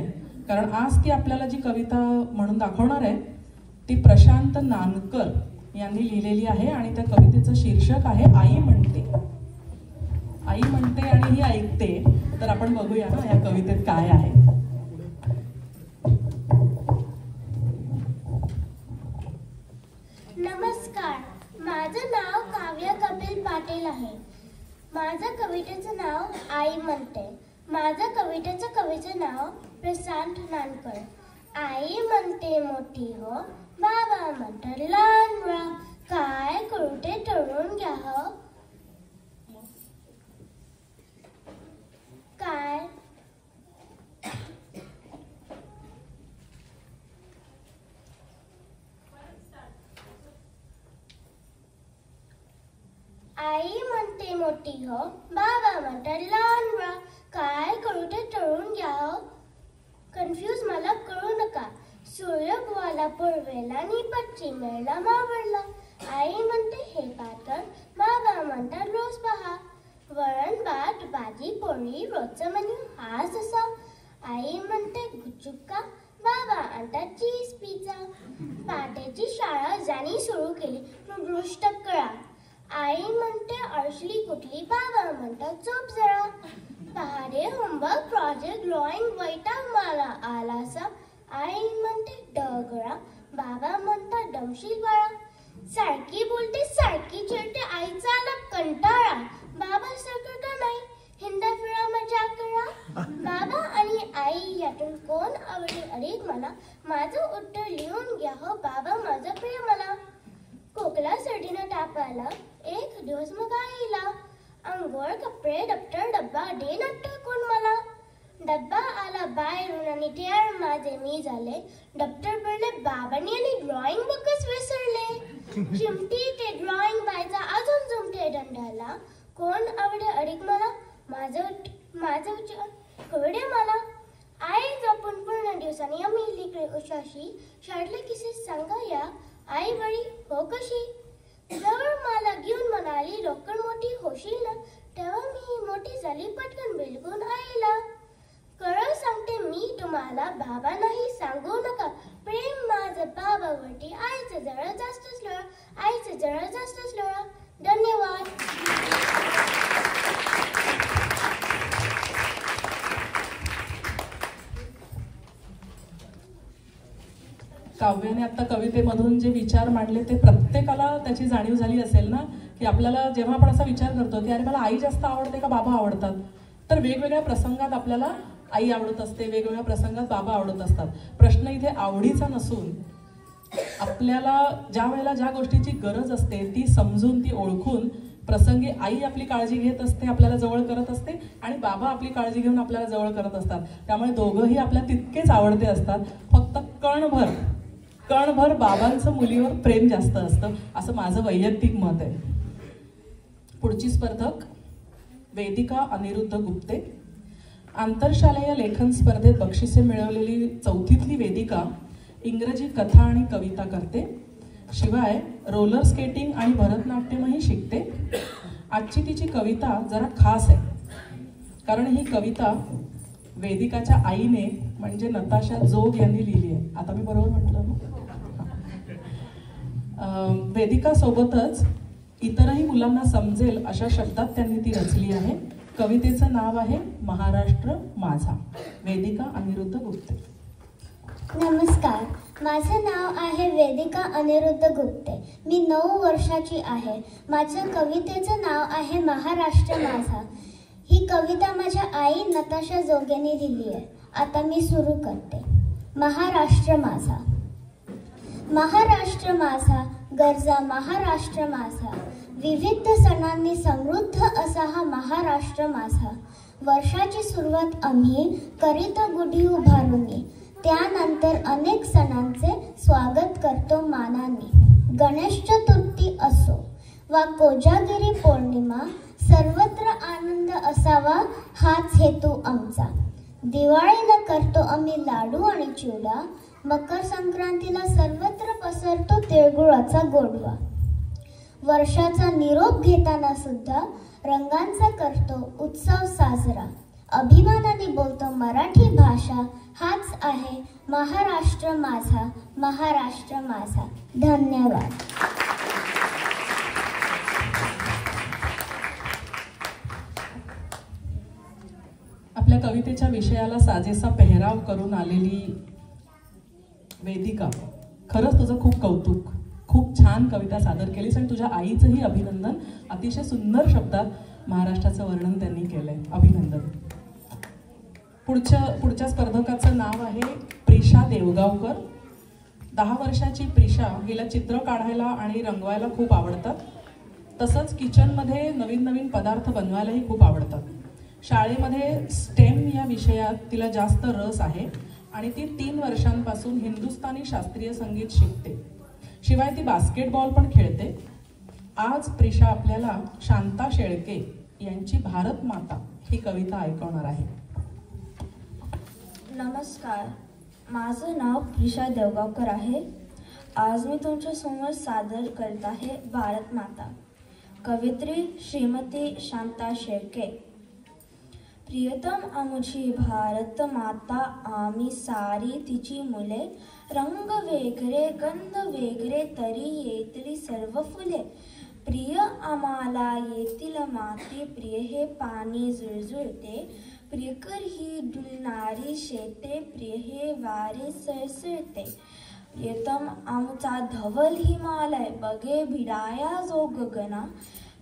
A: कारण आज ती आपल्याला जी कविता म्हणून दाखवणार आहे ती प्रशांत नानकर यांनी लिहिलेली आहे आणि त्या कवितेचं शीर्षक आहे आई म्हणते. आई म्हणते आणि ही ऐकते. तर आपण बघूया ना या कवितेत काय आहे.
F: नमस्कार, माझं नाव काव्या कपिल पाटील आहे. माझं कवितेचं नाव आई म्हणते. माझं कवितेचं नाव प्रशांत नानकर. आई म्हणते मोठी हो, बाबा म्हणतात लहान मुळा, काय करू ते ठरवून घ्या हो. काय आई म्हणते मोठी हो, बाबा म्हणतात लहान मुळा, काय करू ते ठरवून घ्या हो. कन्फ्यूज मला करू नका, सूर्य बुवाला पूर्वेला आणि पश्चिमेला मावळला. आई म्हणते हे पाकर, बाबा म्हणतात रोज पहा, वरण भात भाजी पोळी रोजचा मेन्यू हाच असा. आई म्हणते गुपचुपका, बाबा आणतात चीज पिझ्झा. पहाटेची शाळा ज्यांनी सुरू केली दृष्ट कळा. आई म्हणते अडसली कुठली, बाबा म्हणतात झोप जरा. पहाडे होमवर्क प्रोजेक्ट ड्रॉइंग वैताग मला आलासा. आई म्हणते डगळा, बाबा म्हणतात दमशील बाळा. सारखी बोलते सारखी चिडते, आईचा आला कंटाळा. बाबा सारखं का नाही, हिंदा फिरा मजा करा. बाबा आणि आई यातून कोण आवडले अधिक मला, माझं उत्तर लिहून घ्या हो बाबा माझं प्रिय मला. खोकला सर्दीनं ताप आला, एक दिवस मग आईला, अंघोळ कपडे दप्तर डब्बा दे नट्ट कोण मला. डब्बा आला बाहेरून आणि तयार माझे मी झाले. दप्तर भरले बाबांनी आणि ड्रॉइंग बुकच विसरले. चिमटी ते ड्रॉइंग बायचा अजून जमते दंडाला. कोण आवडे अधिक मला, माझं विचार कवडे मला. आई जपून पूर्ण दिवसांनी आम्ही लिखले उशाशी. शाळेतले किस्से सांगा या, आई वळी हो कशी. जवळ मला घेऊन म्हणाली लवकर मोठी होशील ना. तेव्हा मी मोठी झाली पटकन बिलकून आईला. खरं सांगते मी तुम्हाला, बाबांनाही सांगू नका. प्रेम माझं बाबावरती, आईचं जरा जास्तच लोळा, आईचं जरा जास्तच लोळा. धन्यवाद.
A: काव्याने आता कवितेमधून जे विचार मांडले ते प्रत्येकाला त्याची जाणीव झाली असेल ना, की आपल्याला जेव्हा आपण असा विचार करतो की अरे मला आई जास्त आवडते का बाबा आवडतात, तर वेगवेगळ्या प्रसंगात आपल्याला आई आवडत असते, वेगवेगळ्या प्रसंगात बाबा आवडत असतात. प्रश्न इथे आवडीचा नसून आपल्याला ज्या वेळेला ज्या गोष्टीची गरज असते ती समजून ती ओळखून प्रसंगी आई आपली काळजी घेत असते, आपल्याला जवळ करत असते, आणि बाबा आपली काळजी घेऊन आपल्याला जवळ करत असतात. त्यामुळे दोघंही आपल्याला तितकेच आवडते असतात, फक्त कणभर बाबांचं मुलीवर प्रेम जास्त असतं, असं माझं वैयक्तिक मत आहे. पुढची स्पर्धक वेदिका अनिरुद्ध गुप्ते. आंतरशालेय लेखन स्पर्धेत बक्षिसे मिळवलेली चौथीतली वेदिका इंग्रजी कथा आणि कविता करते. शिवाय रोलर स्केटिंग आणि भरतनाट्यमही शिकते. आजची तिची कविता जरा खास आहे, कारण ही कविता वेदिकाच्या आईने म्हणजे नताशा जोग यांनी लिहिली आहे. आता मी बरोबर म्हटलं ना? वेदिका सोबतच इतरही मुलांना समजेल अशा शब्दात त्यांनी ती रचली आहे. कवितेचं नाव आहे महाराष्ट्र माझा. वेदिका अनिरुद्ध गुप्ते.
B: नमस्कार, माझं नाव आहे वेदिका अनिरुद्ध गुप्ते. मी 9 वर्षाची आहे. माझं कवितेचं नाव आहे महाराष्ट्र माझा. ही कविता माझ्या आई नताशा जोग यांनी लिहिली आहे. आता मी सुरू करते. महाराष्ट्र माझा. महाराष्ट्र माझा, गरजा महाराष्ट्र माझा, विविध सणांनी समृद्ध असा हा महाराष्ट्र माझा. वर्षाची सुरुवात आम्ही करीत गुढी उभारूनी, त्यानंतर अनेक सणांचे स्वागत करतो मानाने. गणेश चतुर्थी असो वा कोजागिरी पौर्णिमा, सर्वत्र आनंद असावा हाच हेतू आमचा. दिवाळीला करतो आम्ही लाडू आणि चिवडा, मकर संक्रांतीला सर्वत्र पसरतो तिळगुळाचा गोडवा. वर्षाचा निरोप घेताना सुद्धा रंगांचा करतो उत्सव साजरा. अभिमानाने बोलतो मराठी भाषा, हाच आहे महाराष्ट्र माझा, महाराष्ट्र माझा. धन्यवाद.
A: आपल्या कवितेच्या विषयाला साजेसा पेहराव करून आलेली वेदिका, खरंच तुझं खूप कौतुक. खूप छान कविता सादर केलीस आणि तुझ्या आईचंही अभिनंदन. अतिशय सुंदर शब्दात महाराष्ट्राचं वर्णन त्यांनी केलंय. अभिनंदन. पुढच्या स्पर्धकाचं नाव आहे प्रिशा देवगावकर. 10 वर्षाची प्रिशा हिला चित्र काढायला आणि रंगवायला खूप आवडतात. तसंच किचनमध्ये नवीन नवीन पदार्थ बनवायलाही खूप आवडतात. शाळेमध्ये स्टेम या विषयात तिला जास्त रस आहे आणि ती 3 वर्षांपासून हिंदुस्थानी शास्त्रीय संगीत शिकते. शिवाय ती बास्केटबॉल पण खेळते. आज प्रिशा आपल्याला शांता शेळके यांची भारत माता ही कविता ऐकवणार आहे.
G: नमस्कार, माझं नाव प्रिशा देवगावकर आहे. आज मी तुमच्यासमोर सादर करत आहे भारत माता. कवयित्री श्रीमती शांता शेळके. प्रियतम आमची भारत माता, आम्ही सारी तिची मुले. रंग वेगळे गंध वेगळे तरी येतली सर्व फुले. प्रिय आम्हाला येतील माते, प्रिय हे पाणी जुळजुळते. प्रियकर ही डुलणारी शेते, प्रिय हे वारे सळसळते. प्रियतम आमचा धवल हिमालय, बघे भिडाया जो गगना.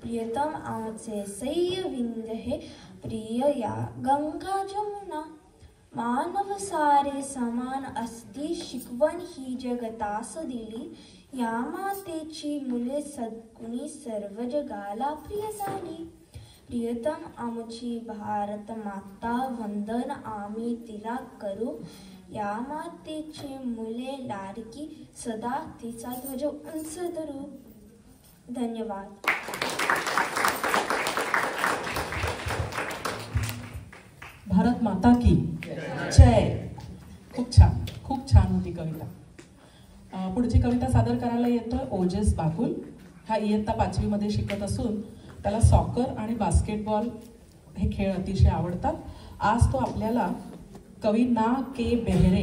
G: प्रियतम आमचे सह्य विंध्य हे, प्रिय या गंगा जमुना. मानव सारे समान असती, शिकवण ही जगतास दिली. या मातेची मुले सद्गुणी, सर्व जगाला प्रिय झाली. प्रियतम आमची भारत माता, वंदन आम्ही तिला करू. या मातेची मुले लाडकी, सदा तिचा ध्वज उंच धरू. धन्यवाद.
A: भारत माता की जय. खूप छान होती कविता. पुढची कविता सादर करायला येतोय ओजस बाकुल. हा इयत्ता 5वी मध्ये शिकत असून त्याला सॉकर आणि बास्केटबॉल हे खेळ अतिशय आवडतात. आज तो आपल्याला कवी ना के बेहरे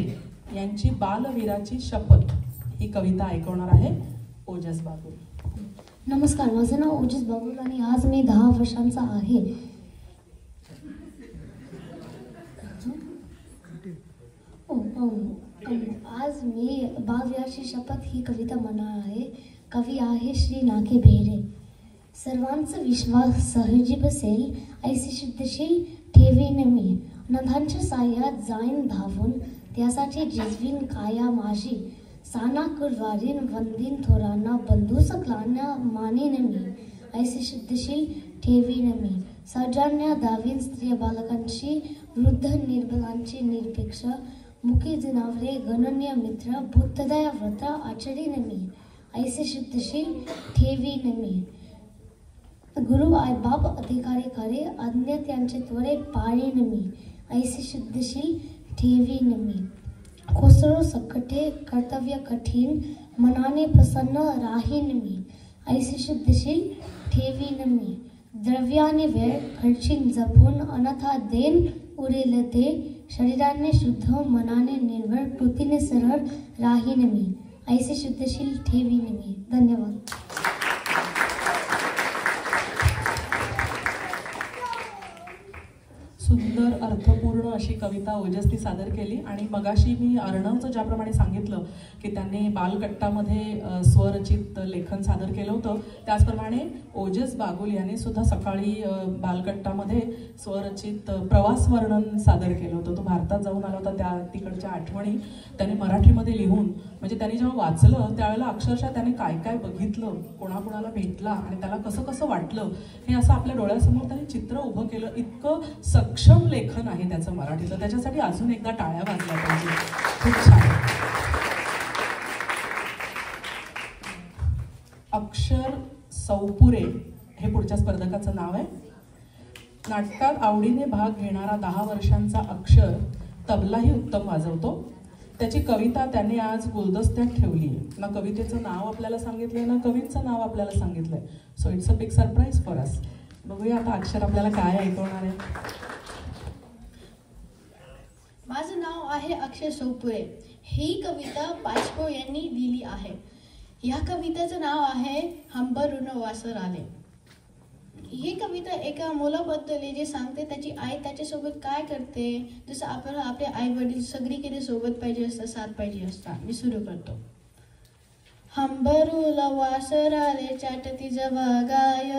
A: यांची बालवीराची शपथ ही कविता ऐकवणार आहे ओजस बागुल.
H: नमस्कार, माझं नाव ओजस बागुल आणि आज मी 10 वर्षांचा आहे. आज मी बालवीराची शपथ ही कविता म्हणणार आहे. कवी आहे श्री ना के बेहरे. सर्वांचा विश्वास सहजी बसेल ऐसी शुद्धशील ठेवीन मी. नंदांच्या साह्यात जाईन धावून त्यासाठी जिजवीन काया माझी. साना कुरवारीन वंदीन थोरांना बंधू सकलांना मानीन मी. ऐसे शुद्धशील ठेवीन मी. सर्जांना दावीन स्त्रिया बालकांची वृद्ध निर्बलांची निरपेक्ष. मुखी जनावरे गणनीय मित्र भूतदया व्रत आचरीन मी. ऐसे शुद्धशील ठेवीन मी. गुरु आई बाप अधिकारी करे अन्य त्यांचे त्वरे पाळीन मी. ऐसे शुद्धशील ठेवीन मी. कोसळो सकटे कर्तव्य कठीण मनाने प्रसन्न राहीन मी. ऐसे शुद्धशील ठेवीन मी. द्रव्याने वेळ खर्चीन जपून अनथा देन उरेल ते. शरीराने शुद्ध मनाने निर्भर कृतीने सरळ राहीन मी. ऐसे शुद्धशील ठेवीन मी. धन्यवाद.
A: सुंदर अर्थपूर्ण अशी कविता ओजसनी सादर केली. आणि मगाशी मी अर्णवचं ज्याप्रमाणे सांगितलं की त्यांनी बालकट्टामध्ये स्वरचित लेखन सादर केलं होतं, त्याचप्रमाणे ओजस बागुल यांनी सुद्धा सकाळी बालकट्टामध्ये स्वरचित प्रवास वर्णन सादर केलं होतं. तो भारतात जाऊन आला होता, त्या तिकडच्या आठवणी त्यांनी मराठीमध्ये लिहून, म्हणजे त्यांनी जेव्हा वाचलं त्यावेळेला अक्षरशः त्याने काय काय बघितलं, कोणाकोणाला भेटला आणि त्याला कसं कसं वाटलं हे असं आपल्या डोळ्यासमोर त्यांनी चित्र उभं केलं. इतकं सक्षम लेखन आहे त्याचं मराठीचं. त्याच्यासाठी अजून एकदा टाळ्या वाजल्या पाहिजे. खूप छान. अक्षर सौपुरे हे पुढच्या स्पर्धकाचं नाव आहे. नाटकात आवडीने भाग घेणारा 10 वर्षांचा अक्षर तबलाही उत्तम वाजवतो. त्याची कविता त्याने आज गुलदस्त्यात ठेवली आहे. ना कवितेचं नाव आपल्याला सांगितलंय ना कवींचं नाव आपल्याला सांगितलंय. So it's a big surprise for us. बघूया आता अक्षर आपल्याला काय ऐकवणार आहे.
I: माझं नाव आहे अक्षर सौपुरे. ही कविता पाचको यांनी लिहिली आहे. या कवितेचं नाव आहे हंबरून वासर आले. ही कविता एका मुलाबद्दल जे सांगते त्याची आई त्याच्यासोबत काय करते, जसं आपण आपले आई वडील सगळीकडे सोबत पाहिजे असतात, साथ पाहिजे असतात. मी सुरू करतो. हंबरूला वासर आले चाटती जवा गाय.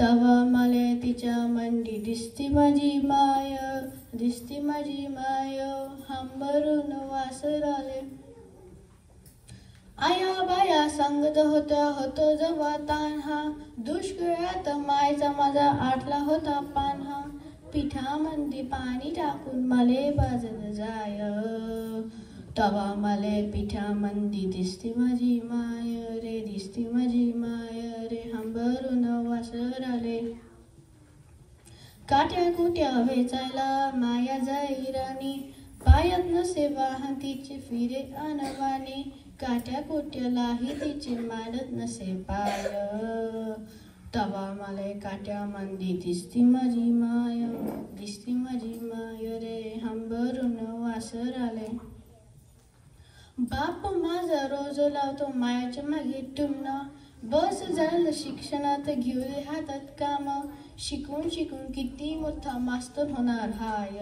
I: तवा मले तिच्या मंडी दिसती माझी माय. दिसती माझी माय. हंबरून वासर आले. आया बाया सांगत होतो जवा तान्हा. दुष्काळात मायचा माझा आटला होता पान्हा. पिठामंदी पाणी टाकून मले बाजत जाय. तवा मले पिठामंदी दिसती माझी माय रे. दिसती माझी माय रे. हंबरून वासर आले. काट्या कुट्या वेचायला माया जाई राणी. पायात नसे वाहन तिचे फिरे अनवाणी. काट्या कुट्यालाही तिचे मारत नसे पाय. तवा मला काट्या मंदी दिसती माझी माय. दिसती माझी माय रे. हंबरून वासर आले. बाप माझा रोज लावतो मायाच्या मागे टुमणं. बस झालं शिक्षणात घेऊ दे हातात काम. शिकून शिकून किती मोठा मास्तर होणार हाय.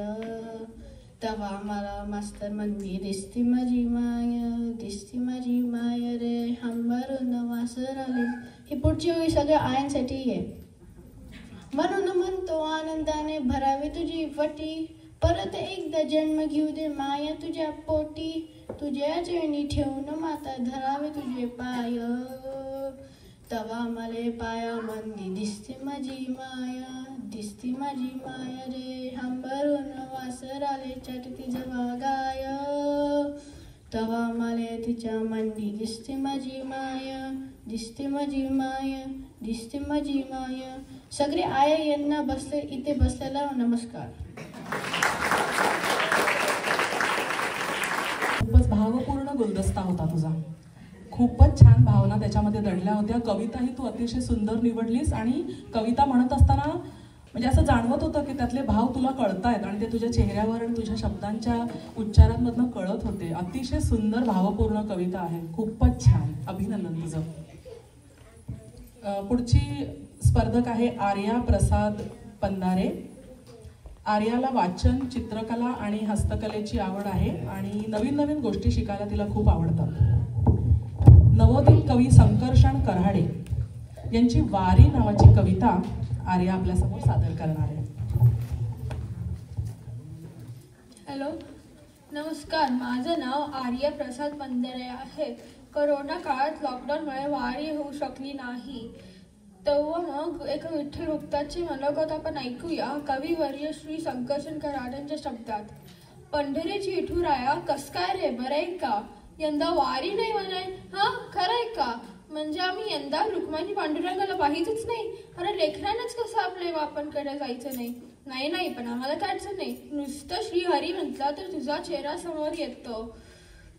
I: तवा मला मास्तर मंदी दिसती माझी माय. दिसती माझी माय रे. हंबरून वासर आले. ही पुढची वेळी सगळ्या आयांसाठी आहे. म्हणून म्हणतो आनंदाने भरावी तुझी वटी. परत एकदा जन्म घेऊ दे माया तुझ्या पोटी. तुझ्या चरणी ठेवून माता धरावे तुझे पाय. तवा मले पाया मंदी दिसते माझी माया. दिसती माझी माया रे. हंबरून वासर आले चटती जवा गाय. तवा मले तिच्या मंदी दिसते माझी माया. दिसते माझी माया. दिसते माझी माया. सगळे आया यांना बसले इथे बसलेला नमस्कार.
A: खूपच भावपूर्ण गुलदस्ता होता तुझा. खूपच छान भावना त्याच्यामध्ये दडल्या होत्या. कविताही तू अतिशय सुंदर निवडलीस. आणि कविता म्हणत असताना म्हणजे असं जाणवत होतं की त्यातले भाव तुला कळतायत आणि ते तुझ्या चेहऱ्यावर आणि तुझ्या शब्दांच्या उच्चारांमधनं कळत होते. अतिशय सुंदर भावपूर्ण कविता आहे, खूपच छान, अभिनंदन तुझं. पुढची स्पर्धक आहे आर्या प्रसाद पंधारे. आर्याला वाचन, चित्रकला आणि हस्तकलेची आवड आहे आणि नवीन नवीन गोष्टी शिकायला तिला खूप आवडतात. नवोदित कवी संकर्षण कराडे यांची वारी नावाची कविता आर्या आपल्यासमोर सादर करणार आहे.
I: हॅलो, नमस्कार. माझं नाव आर्या प्रसाद पंधारे आहे. करोना काळात लॉकडाऊनमुळे वारी होऊ शकली नाही, तेव्हा मग एका विठ्ठल भक्ताची मनोगत आपण ऐकूया कविवर्य श्री संकर्षण कराडांच्या शब्दात. पंढरीची विठुराया कस काय रे, बरंय का? यंदा वारी नाही म्हणाय, हा खरंय का? म्हणजे आम्ही यंदा रुक्मानी पांडुरंगाला पाहिजेच नाही? अरे लेकरांनाच कसं आपल्या बापांकडे जायचं नाही? नाही, पण आम्हाला काय अडचण नाही. नुसतं श्री हरी म्हटलं तर तुझा चेहरा समोर येतो.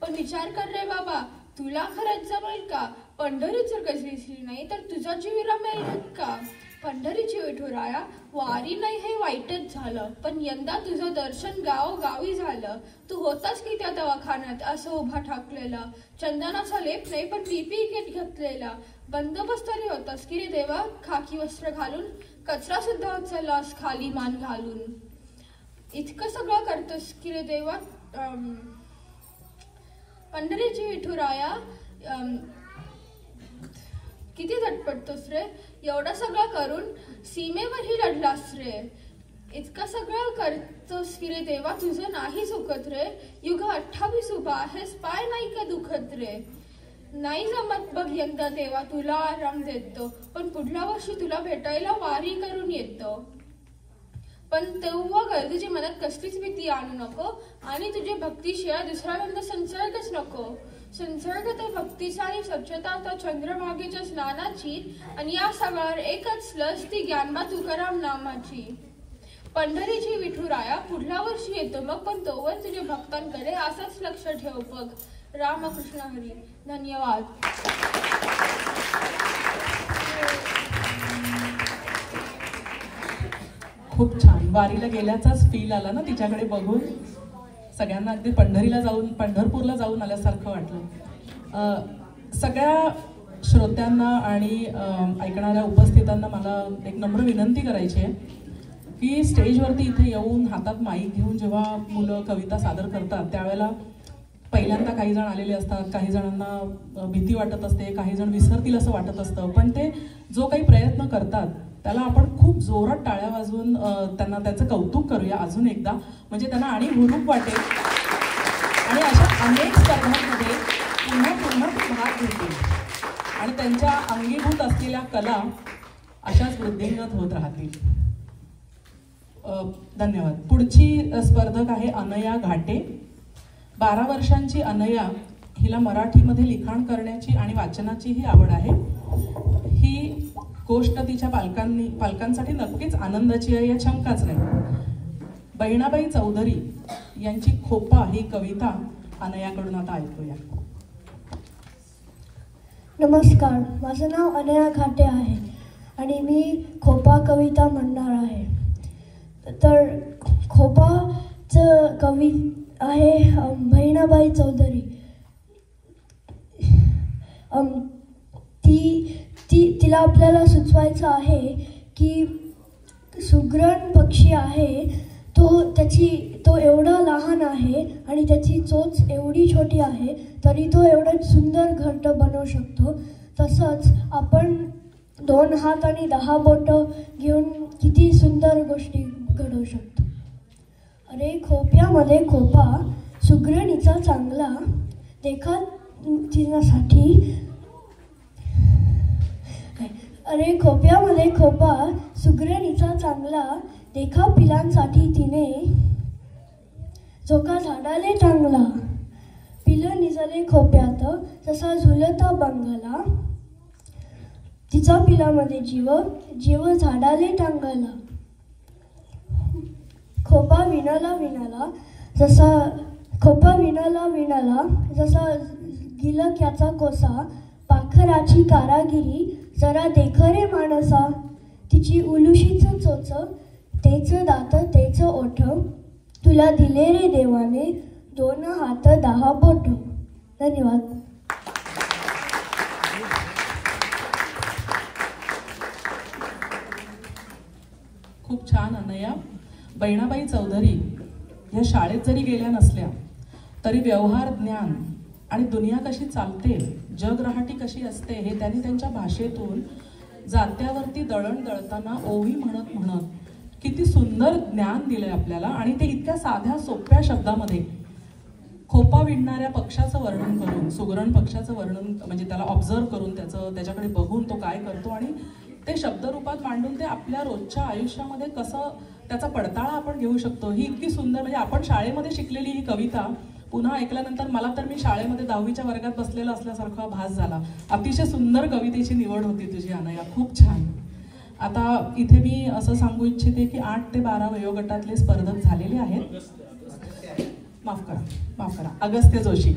I: पण विचार कर रे बाबा, तुला खरंच जमेल का? पंढरीत जर कसली नाही तर तुझा जीव रमेल का? पंढरीची विठुराया वारी नाही हे वाईटच झालं, पण यंदा तुझं दर्शन गावोगावी झालं. तू होताच की त्या दवाखान्यात असं उभा ठाकलेला, चंदनाचा लेप नाही पण PPE किट घेतलेला. बंदोबस्तरी होतास की रे देवा, खाकी वस्त्र घालून, कचरा सुद्धा उचललास खाली मान घालून. इतकं सगळं करतोस की रे देवा. पंढरीची विठुराया किती झटपटतोस रे, एवढं सगळं करून सीमेवरही लढलास रे. इतकं सगळं करतोस की रे देवा, तुझं नाही चुकत रे. युग 28 उभा आहेस, पाय नाही का दुखत रे. नाही जमत बघ यंदा देवा, तुला आराम देतो, पण पुढल्या वर्षी तुला भेटायला वारी करून येतो. पण तेव्हा गर्दीची मनात कसलीच भीती आणू नको आणि तुझ्या भक्तीशिवाय दुसऱ्याकडनं संसर्गच नको. संसर्ग तर भक्तीचा आणि स्वच्छता तर चंद्रभागेच्या स्नानाची, आणि या सगळ्यावर एकच लस ती ज्ञानबा तुकाराम नामाची. पंढरीची विठुराया पुढल्या वर्षी येतो मग, पण तोवर तुझ्या भक्तांकडे असंच लक्ष ठेव बघ. रामकृष्ण हरी. धन्यवाद.
A: खूप छान. वारीला गेल्याचाच फील आला ना तिच्याकडे बघून. सगळ्यांना अगदी पंढरपूरला जाऊन आल्यासारखं वाटलं. सगळ्या श्रोत्यांना आणि ऐकणाऱ्या उपस्थितांना मला एक नम्र विनंती करायची आहे की स्टेजवरती इथे येऊन हातात माईक घेऊन जेव्हा मुलं कविता सादर करतात त्यावेळेला पहिल्यांदा काही जण आलेले असतात, काही जणांना भीती वाटत असते, काही जण विसरतील असं वाटत असतं, पण ते जो काही प्रयत्न करतात त्याला आपण खूप जोरात टाळ्या वाजवून त्यांना त्याचं कौतुक करूया अजून एकदा, म्हणजे त्यांना आणि हुरूप वाटेल आणि अशा अनेक स्पर्धांमध्ये पुन्हा भाग घेतील आणि त्यांच्या अंगीभूत असलेल्या कला अशाच वृद्धिंगत होत राहतील. धन्यवाद. पुढची स्पर्धक आहे अनया घाटे. 12 वर्षांची अनया हिला मराठीमध्ये लिखाण करण्याची आणि वाचनाचीही आवड आहे. ही गोष्ट तिच्या पालकांसाठी नक्कीच आनंदाची आहे, या शंकाच नाही. बहिणाबाई चौधरी यांची खोपा ही कविता अनयाकडून आता ऐकूया.
J: नमस्कार, माझं नाव अनया घाटे आहे आणि मी खोपा कविता म्हणणार आहे. तर खोपाचं कवी आहे बहिणाबाई चौधरी. तिला आपल्याला सुचवायचं आहे की सुगरण पक्षी आहे तो एवढा लहान आहे आणि त्याची चोच एवढी छोटी आहे तरी तो एवढं सुंदर घरटं बनवू शकतो. तसंच आपण 2 हात आणि 10 बोटं घेऊन किती सुंदर गोष्टी घडवू शकतो. अरे खोप्यामध्ये खोपा सुगरणीचा चांगला देखा तिच्यासाठी. अरे खोप्यामध्ये खोपा सुगरणीचा चांगला देखा पिलांसाठी तिने झोका झाडाले टांगला. पिलं निजले खोप्यात तसा झुलता बंगला. तिचा पिलामध्ये जीव झाडाले टांगला. खोपा विणाला जसा गिलक्याचा कोसा. पाखराची कारागिरी जरा देख रे माणसा. तिची उलुशीच चोच तेच दात तेच ओठ, तुला दिले रे देवाने 2 हात 10 बोट. धन्यवाद.
A: खूप छान अनया. बहिणाबाई चौधरी ह्या शाळेत जरी गेल्या नसल्या तरी व्यवहार ज्ञान आणि दुनिया कशी चालते, जग रहाटी कशी असते हे त्यांनी त्यांच्या भाषेतून जात्यावरती दळण दळताना ओवी म्हणत म्हणत किती सुंदर ज्ञान दिलंय आपल्याला. आणि ते इतक्या साध्या सोप्या शब्दामध्ये खोपा विणणाऱ्या पक्षाचं वर्णन करून, सुगरण पक्षाचं वर्णन म्हणजे त्याला ऑब्झर्व करून त्याच्याकडे बघून तो काय करतो आणि ते शब्दरूपात मांडून ते आपल्या रोजच्या आयुष्यामध्ये कसं त्याचा पडताळा आपण घेऊ शकतो. ही इतकी सुंदर, म्हणजे आपण शाळेमध्ये शिकलेली ही कविता पुन्हा ऐकल्यानंतर मला तर मी शाळेमध्ये 10वीच्या वर्गात बसलेला असल्यासारखा भास झाला. अतिशय सुंदर कवितेची निवड होती तुझी अनया, खूप छान. आता इथे मी असं सांगू इच्छिते की 8 ते 12 वयोगटातले स्पर्धक झालेले आहेत. माफ करा, अगस्त्य जोशी.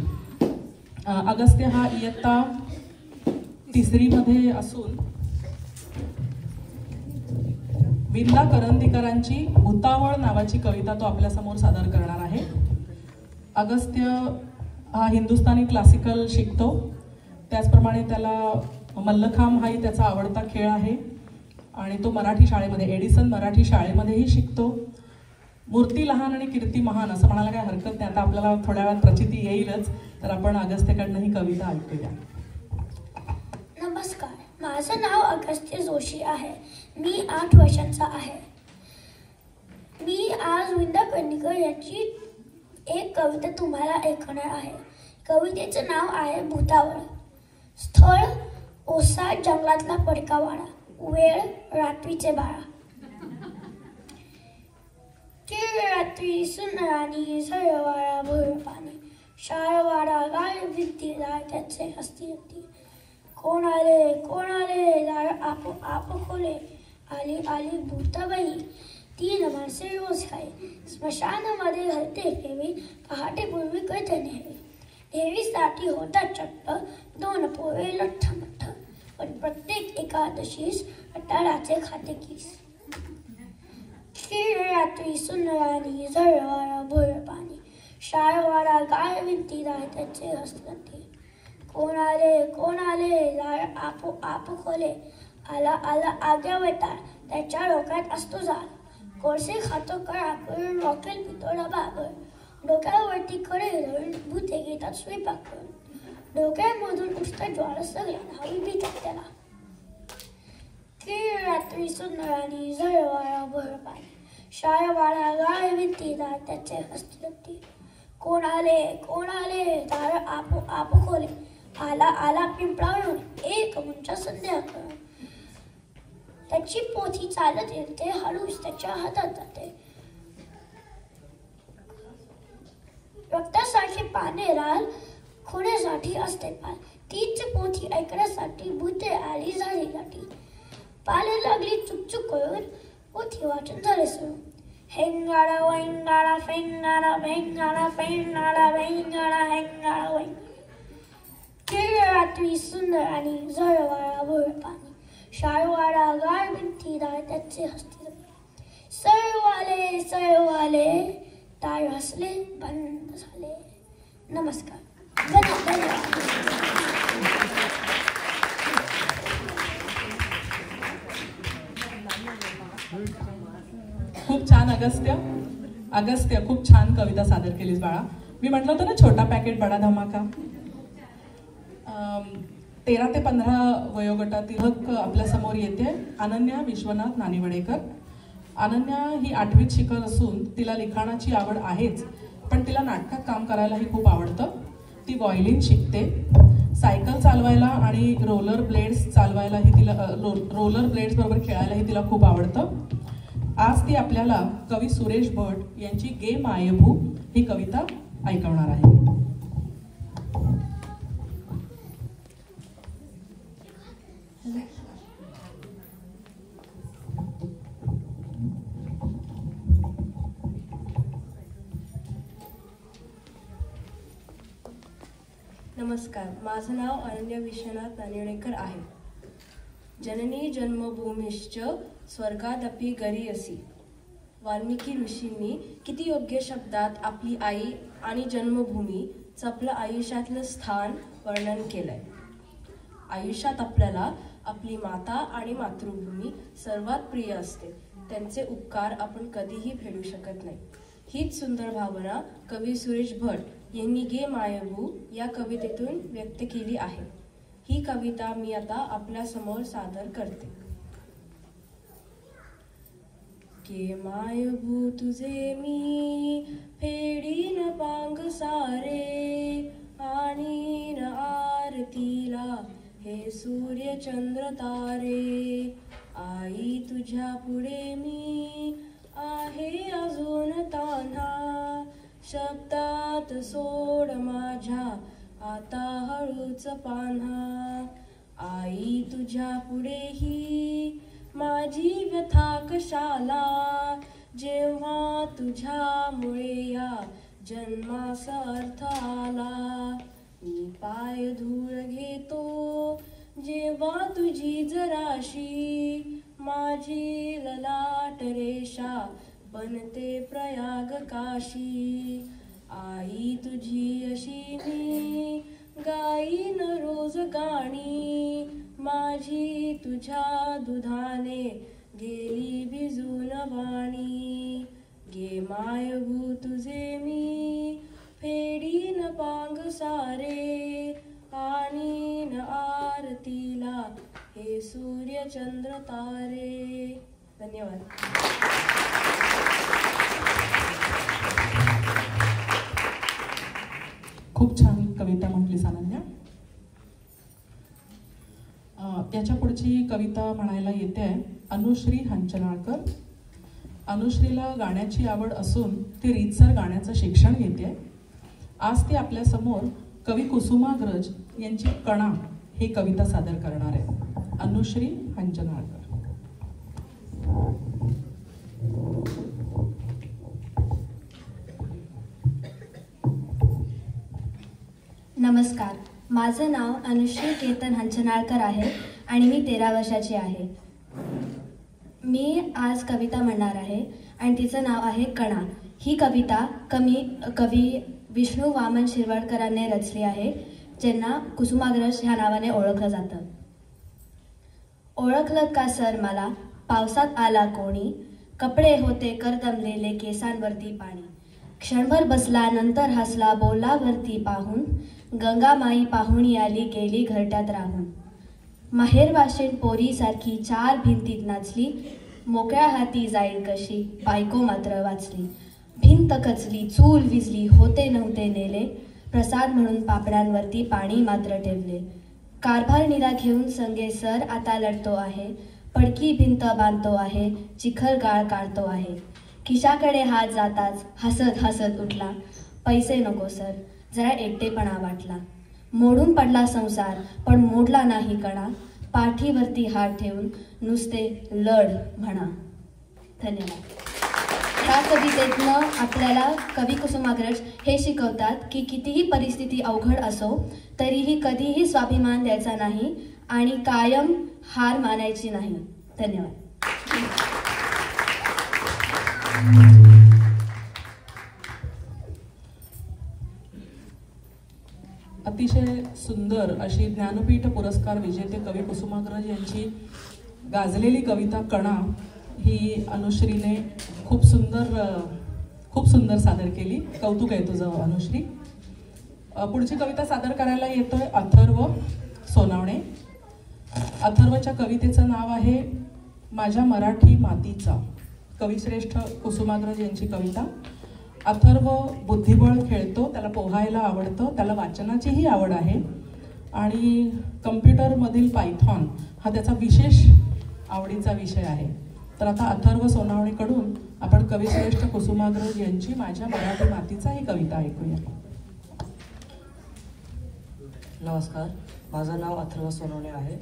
A: अगस्त्य हा इयत्ता 3री मध्ये असून विंदा करंदीकरांची भूतावळ नावाची कविता तो आपल्यासमोर सादर करणार आहे. अगस्त्य हा हिंदुस्थानी क्लासिकल शिकतो, त्याचप्रमाणे त्याला मल्लखांब हाही त्याचा आवडता खेळ आहे आणि तो मराठी शाळेमध्ये, एडिसन मराठी शाळेमध्येही शिकतो. मूर्ती लहान आणि कीर्ती महान असं म्हणायला काही हरकत नाही. आता आपल्याला थोड्या वेळात प्रचिती येईलच, तर आपण अगस्त्यकडनं ही कविता ऐकूया.
K: नमस्कार, माझं नाव अगस्त्य जोशी आहे. मी 8 वर्षांचा आहे. मी आज विंदा करंदीकर यांची एक कविता तुम्हाला ऐकवणार आहे. कवितेचं नाव आहे भूतावळ. स्थळ ओसाड जंगलातला पडकावाडा, वेळ रात्रीचे 12. रात्री सुनराणी सरवाडा भोर पाणी, शाळवाडा गाय भित्ती दार त्याचे हस्ती हत्ती. कोण आले दार आप खोले, आली आली भूताबाई 3 माणसे रोज खाई. स्मशानामध्ये घालते ठेवी, पहाटे पूर्वी कळते नेहमी. देवीसाठी होता चट्ट 2 पोळे लठ्ठमठ्ठ, पण प्रत्येक एकादशीस अटाळाचे खाते कीस. रात्री सुनराणी झळवाडा भोर पाणी, शाळवाडा गाय विंती दार त्याचे हस्ती. कोण आले दार आप खोले, आला आग्या वेताळ त्याच्या डोक्यात असतो जाळ. कोळसे खातो कळा करून, रॉकेल पितो डबा भर. डोक्यावरती कडे धरून भूते घेतात स्वयंपाक करून. डोक्यामधून उठतात ज्वाळ सगळ्या धावी भीतात त्याला. रात्री सुनराणी झळवाडा भोर पाणी, शाळवाडा गाय विंती दार त्याचे हस्ती. कोण आले दार आप खोले, आला पिंपळावरून एक मुंच्या संध्या करून. त्याची पोथी चालत येते, हळूच त्याच्या हातात जाते. रक्तासारखी पाने लाल, खुण्यासाठी असते पाल. तीच पोथी ऐकण्यासाठी भूते आली झाली गाठी. पाले लागली चुकचुक करून, पोथी वाचून झाले सुरू. हेंगाडा वैंगाडा फेंगाडा भेंगाडा पेंगाडा भेंगाडा हेंगाडा वैंगाडा. रात्री सुंदर आणि झळवाडा भोर पाणी, शाळवाडा गाय भिंती दार त्याचे हस्ती. सरवाले दार हसले बंद झाले. नमस्कार.
A: खूप छान अगस्त्य खूप छान कविता सादर केलीस बाळा. मी म्हटलं होतं ना छोटा पॅकेट बडा धमाका. 13 ते 15 वयोगटातील हक्क आपल्या समोर येते अनन्या विश्वनाथ नानिवडेकर. अनन्या ही 8वीत शिकत असून तिला लिखाणाची आवड आहेच, पण तिला नाटकात काम करायलाही खूप आवडतं. ती व्हायोलिन शिकते. सायकल चालवायला आणि रोलर ब्लेड्स बरोबर खेळायलाही तिला खूप आवडतं. आज ती आपल्याला कवी सुरेश भट यांची गे मायभू ही कविता ऐकवणार आहे.
L: नमस्कार, माझं नाव अनन्या विश्वनाथ नानिवडेकर आहे. जननी जन्मभूमिश्च स्वर्गादपि गरीयसी, वाल्मिकी ऋषींनी किती योग्य शब्दात आपली आई आणि जन्मभूमीचं आपलं आयुष्यातलं स्थान वर्णन केलंय. आयुष्यात आपल्याला आपली माता आणि मातृभूमी सर्वात प्रिय असते. त्यांचे उपकार आपण कधीही फेडू शकत नाही. हीच सुंदर भावना कवी सुरेश भट यांनी गे मायभू या कवितेतून व्यक्त केली आहे. ही कविता मी आता आपल्या समोर सादर करते. गे मायभू तुझे मी फेडीन पांग सारे, आणीन आरतीला हे सूर्य चंद्र तारे. आई तुझ्या पुढे मी आहे अजून तान्हा, शब्दात सोड माझ्या आता हळूच पान्हा. आई तुझ्या पुढेही माझी व्यथा कशाला, जेव्हा तुझ्यामुळे या जन्माचा अर्थ आला. मी पाय धूळ घेतो जेव्हा तुझी जराशी, माझी ललाट रेषा बनते प्रयाग काशी. आई तुझी अशी मी गाईन रोज गाणी, माझी तुझ्या दुधाने गेली भिजून वाणी. गे मायभू तुझे मी फेडीन पांग सारे, आणीन आरतीला हे सूर्य चंद्र तारे. धन्यवाद.
A: खूप छान कविता म्हटलीस अनन्या. याच्या पुढची कविता म्हणायला येते आहे अनुश्री हंचनाळकर. अनुश्रीला गाण्याची आवड असून ती रीतसर गाण्याचं शिक्षण घेते. आज ती आपल्या समोर कवी कुसुमाग्रज यांची कणा ही कविता सादर करणार आहे. अनुश्री हंचनाळकर.
M: नमस्कार, माझं नाव अनुश्री केतन हंचनाळकर आहे आणि मी 13 वर्षाची आहे. मी आज कविता म्हणणार आहे आणि तिचं नाव आहे कणा. ही कविता कवी विष्णू वामन शिरवाडकरांनी रचली आहे, ज्यांना कुसुमाग्रज ह्या नावाने ओळखलं जातं. ओळखलं का सर मला पावसात आला कोणी, कपडे होते करदमलेले केसांवरती पाणी. क्षणभर बसला नंतर हसला बोलला वरती पाहून, गंगामाई पाहुणी आली गेली घरट्यात राहून. माहेर वाशिण पोरीसारखी 4 भिंतीत नाचली, मोकळ्या हाती जाईल कशी बायको मात्र वाचली. भिंत कचली चूल विजली होते नव्हते नेले, प्रसाद म्हणून पापड्यांवरती पाणी मात्र ठेवले. कारभार निरा घेऊन संगे सर आता लढतो आहे, पडकी भिंत बांधतो आहे चिखल गाळ काढतो आहे. खिशाकडे हात जाताच हसत हसत उठला, पैसे नको सर जरा एकटेपणा वाटला. मोडून पडला संसार पण मोडला नाही कणा, पाठीवरती हात ठेवून नुसते लढ म्हणा. धन्यवाद. ह्या कवितेतनं आपल्याला कवी कुसुमाग्रज हे शिकवतात की कितीही परिस्थिती अवघड असो तरीही कधीही स्वाभिमान द्यायचा नाही आणि कायम हार मानायची नाही. धन्यवाद.
A: अतिशय सुंदर अशी ज्ञानपीठ पुरस्कार विजेते कवी कुसुमाग्रज यांची गाजलेली कविता कणा ही अनुश्रीने खूप सुंदर सादर केली. कौतुक आहे तुझं अनुश्री. पुढची कविता सादर करायला येतोय अथर्व सोनावणे. अथर्वच्या कवितेचं नाव आहे माझ्या मराठी मातीचा. कविश्रेष्ठ कुसुमाग्रज यांची कविता. अथर्व बुद्धिबळ खेळतो, त्याला पोहायला आवडतं, त्याला वाचनाचीही आवड आहे आणि कम्प्युटरमधील पायथॉन हा त्याचा विशेष आवडीचा विषय आहे. तर आता अथर्व सोनावणेकडून आपण कविश्रेष्ठ कुसुमाग्रज यांची माझ्या मराठी मातीचा ही कविता ऐकूया.
N: नमस्कार, माझं नाव अथर्व सोनवणे आहे.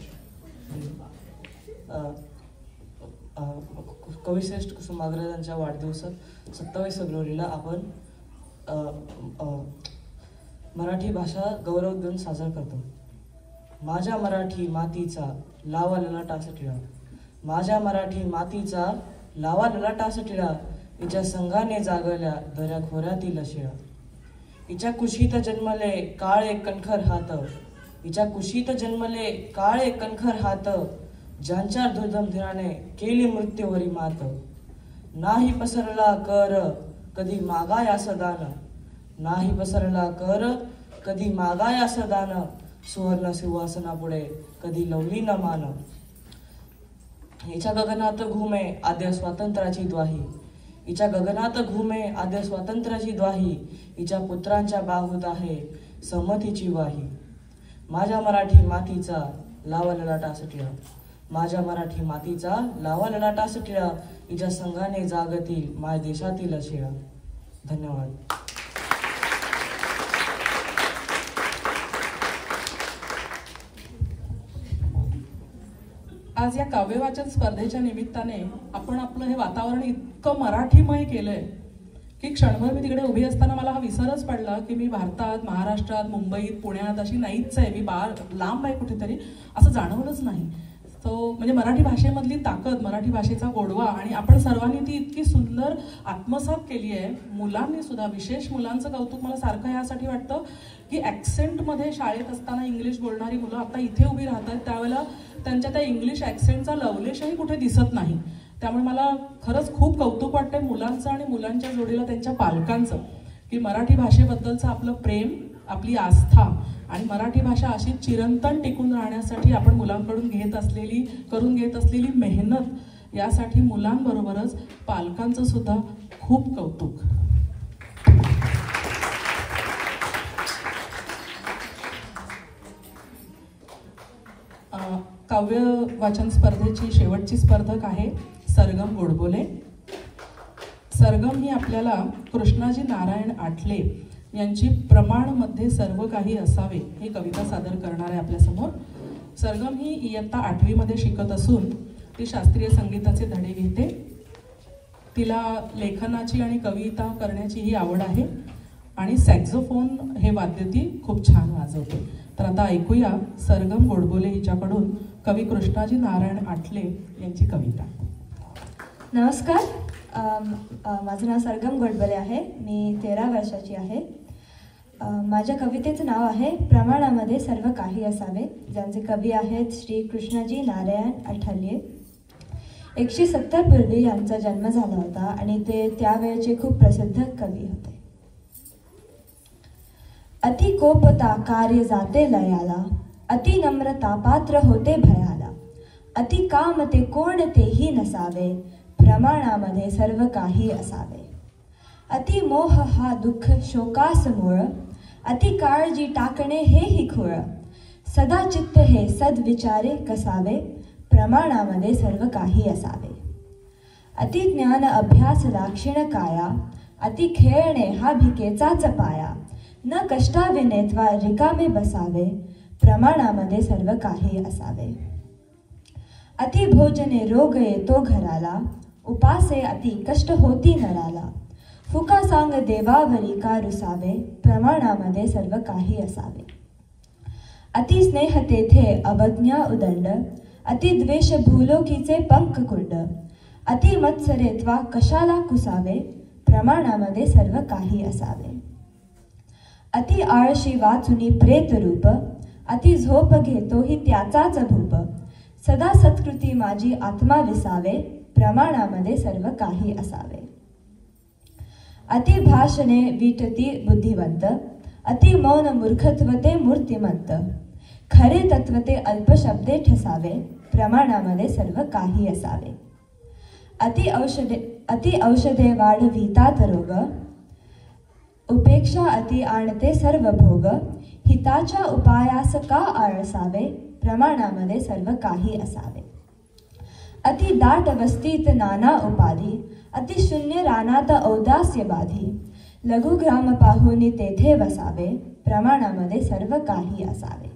N: कविश्रेष्ठ कुसुमाग्रजांच्या वाढदिवस 27 फेब्रुवारीला आपण मराठी भाषा गौरव दिन साजरा करतो. माझ्या मराठी मातीचा लावा ललाटास टिळा, माझ्या मराठी मातीचा लावा ललाटास टिळा, हिच्या संघाने जागल्या दऱ्या खोऱ्यातील शिळा. हिच्या कुशीत जन्मले काळे कणखर हात, हिच्या कुशीत जन्मले काळे कणखर हात, ज्यांच्या दुर्दमधीराने केली मृत्यूवरी मात. नाही पसरला कर कधी मागाया सदान, नाही पसरला कर कधी मागाया सदान, सुवर्ण सिंहासनापुढे कधी लवली न मान. हिच्या गगनात घुमे आद्य स्वातंत्र्याची द्वाही, हिच्या गगनात घुमे आद्य स्वातंत्र्याची द्वाही, हिच्या पुत्रांच्या बाहूत आहे संमतीची वाही. माझ्या मराठी मातीचा लावा ललाटा सटिळा, माझ्या मराठी मातीचा लावा ललाटा सटिळा, हिच्या संघाने जागतील माय देशातील शिळा. धन्यवाद.
A: आज या काव्यवाचन स्पर्धेच्या निमित्ताने आपण आपलं हे वातावरण इतकं मराठीमय केलंय की क्षणभर मी तिकडे उभी असताना मला हा विसरच पडला की मी भारतात, महाराष्ट्रात, मुंबईत, पुण्यात अशी नाहीच आहे, मी लांब आहे कुठेतरी, असं जाणवलंच नाही. म्हणजे मराठी भाषेमधली ताकद, मराठी भाषेचा गोडवा, आणि आपण सर्वांनी ती इतकी सुंदर आत्मसात केली आहे. मुलांनी सुद्धा, विशेष मुलांचं कौतुक मला सारखं यासाठी वाटतं की ॲक्सेंटमध्ये शाळेत असताना इंग्लिश बोलणारी मुलं आता इथे उभी राहतात, त्यावेळेला त्यांच्या त्या इंग्लिश ॲक्सेंटचा लवलेशही कुठे दिसत नाही. त्यामुळे मला खरंच खूप कौतुक वाटतंय मुलांचं आणि मुलांच्या जोडीला त्यांच्या पालकांचं, की मराठी भाषेबद्दलचं आपलं प्रेम, आपली आस्था आणि मराठी भाषा अशी चिरंतन टिकून राहण्यासाठी आपण मुलांकडून करून घेत असलेली मेहनत, यासाठी मुलांबरोबरच पालकांचं सुद्धा खूप कौतुक. काव्य वाचन स्पर्धेची शेवटची स्पर्धक आहे सरगम गोडबोले. सरगम ही आपल्याला कृष्णाजी नारायण आठले यांची प्रमाणमध्ये सर्व काही असावे ही कविता सादर करणार आहे आपल्यासमोर. सरगम ही इयत्ता 8वीमध्ये शिकत असून ती शास्त्रीय संगीताचे धडे घेते. तिला लेखनाची आणि कविता करण्याचीही आवड आहे आणि सॅक्झोफोन हे वाद्य ती खूप छान वाजवते. तर आता ऐकूया सरगम गोडबोले हिच्याकडून कवी कृष्णाजी नारायण आठले यांची कविता.
O: नमस्कार, माझं नाव सरगम गोडबोले आहे. मी 13 वर्षाची आहे. माझ्या कवितेचं नाव आहे प्रमाणामध्ये सर्व काही असावे, ज्यांचे कवी आहेत श्री कृष्णाजी नारायण आठले. 170 पूर्वी यांचा जन्म झाला होता आणि ते त्यावेळेचे खूप प्रसिद्ध कवी होते. अति कोपता कार्य जाते लयाला, अति नम्रता पात्र होते भयाला, अति काम ते कोणतेही नसावे, प्रमाणामध्ये सर्व काही असावे. अति मोह हा दुःख शोकास मूळ, अति काळजी टाकणे हेही खूळ, सदा चित्त हे सद्विचारे कसावे, प्रमाणामध्ये सर्व काही असावे. अति ज्ञान अभ्यास लाक्षिण काया, अति खेळणे हा भिकेचाच पाया, न कष्टाविनेत्वा रिकामे बसावे, प्रमाणामध्ये सर्व काही असावे. अति भोजने रोग येतो घराला, उपासे अति कष्ट होती नराला, फुका सांग देवावरी का रुसावे, प्रमाणामध्ये सर्व काही असावे. अति स्नेह तेथे अवज्ञा उदंड, अति द्वेष भूलोकीचे पंख कुंड, अति मत्सरेत्वा कशाला कुसावे, प्रमाणामध्ये सर्व काही असावे. अति आळशी वाचुनी प्रेत रूप, अति झोप घेतोही त्याचाच भूप, सदा सत्कृती माझी आत्मा विसावे, प्रमाणामध्ये सर्व काही असावे. अति भाषणे विटती बुद्धिवंत, अति मौन मूर्खत्व ते मूर्तिमंत, खरे तत्व ते अल्पशब्दे ठसावे, प्रमाणामध्ये सर्व काही असावे. अति औषधे वाढवितात रोग, उपेक्षा अति आणते सर्व भोग, हिताच्या उपायास का आळसावे, प्रमाणामध्ये सर्व काही असावे. अति दाट वस्तीत नाना उपाधी, अति शून्य रानात औदास्य बाधी, लघु ग्राम पाहुनी तेथे वसावे, प्रमाणामध्ये सर्व काही असावे.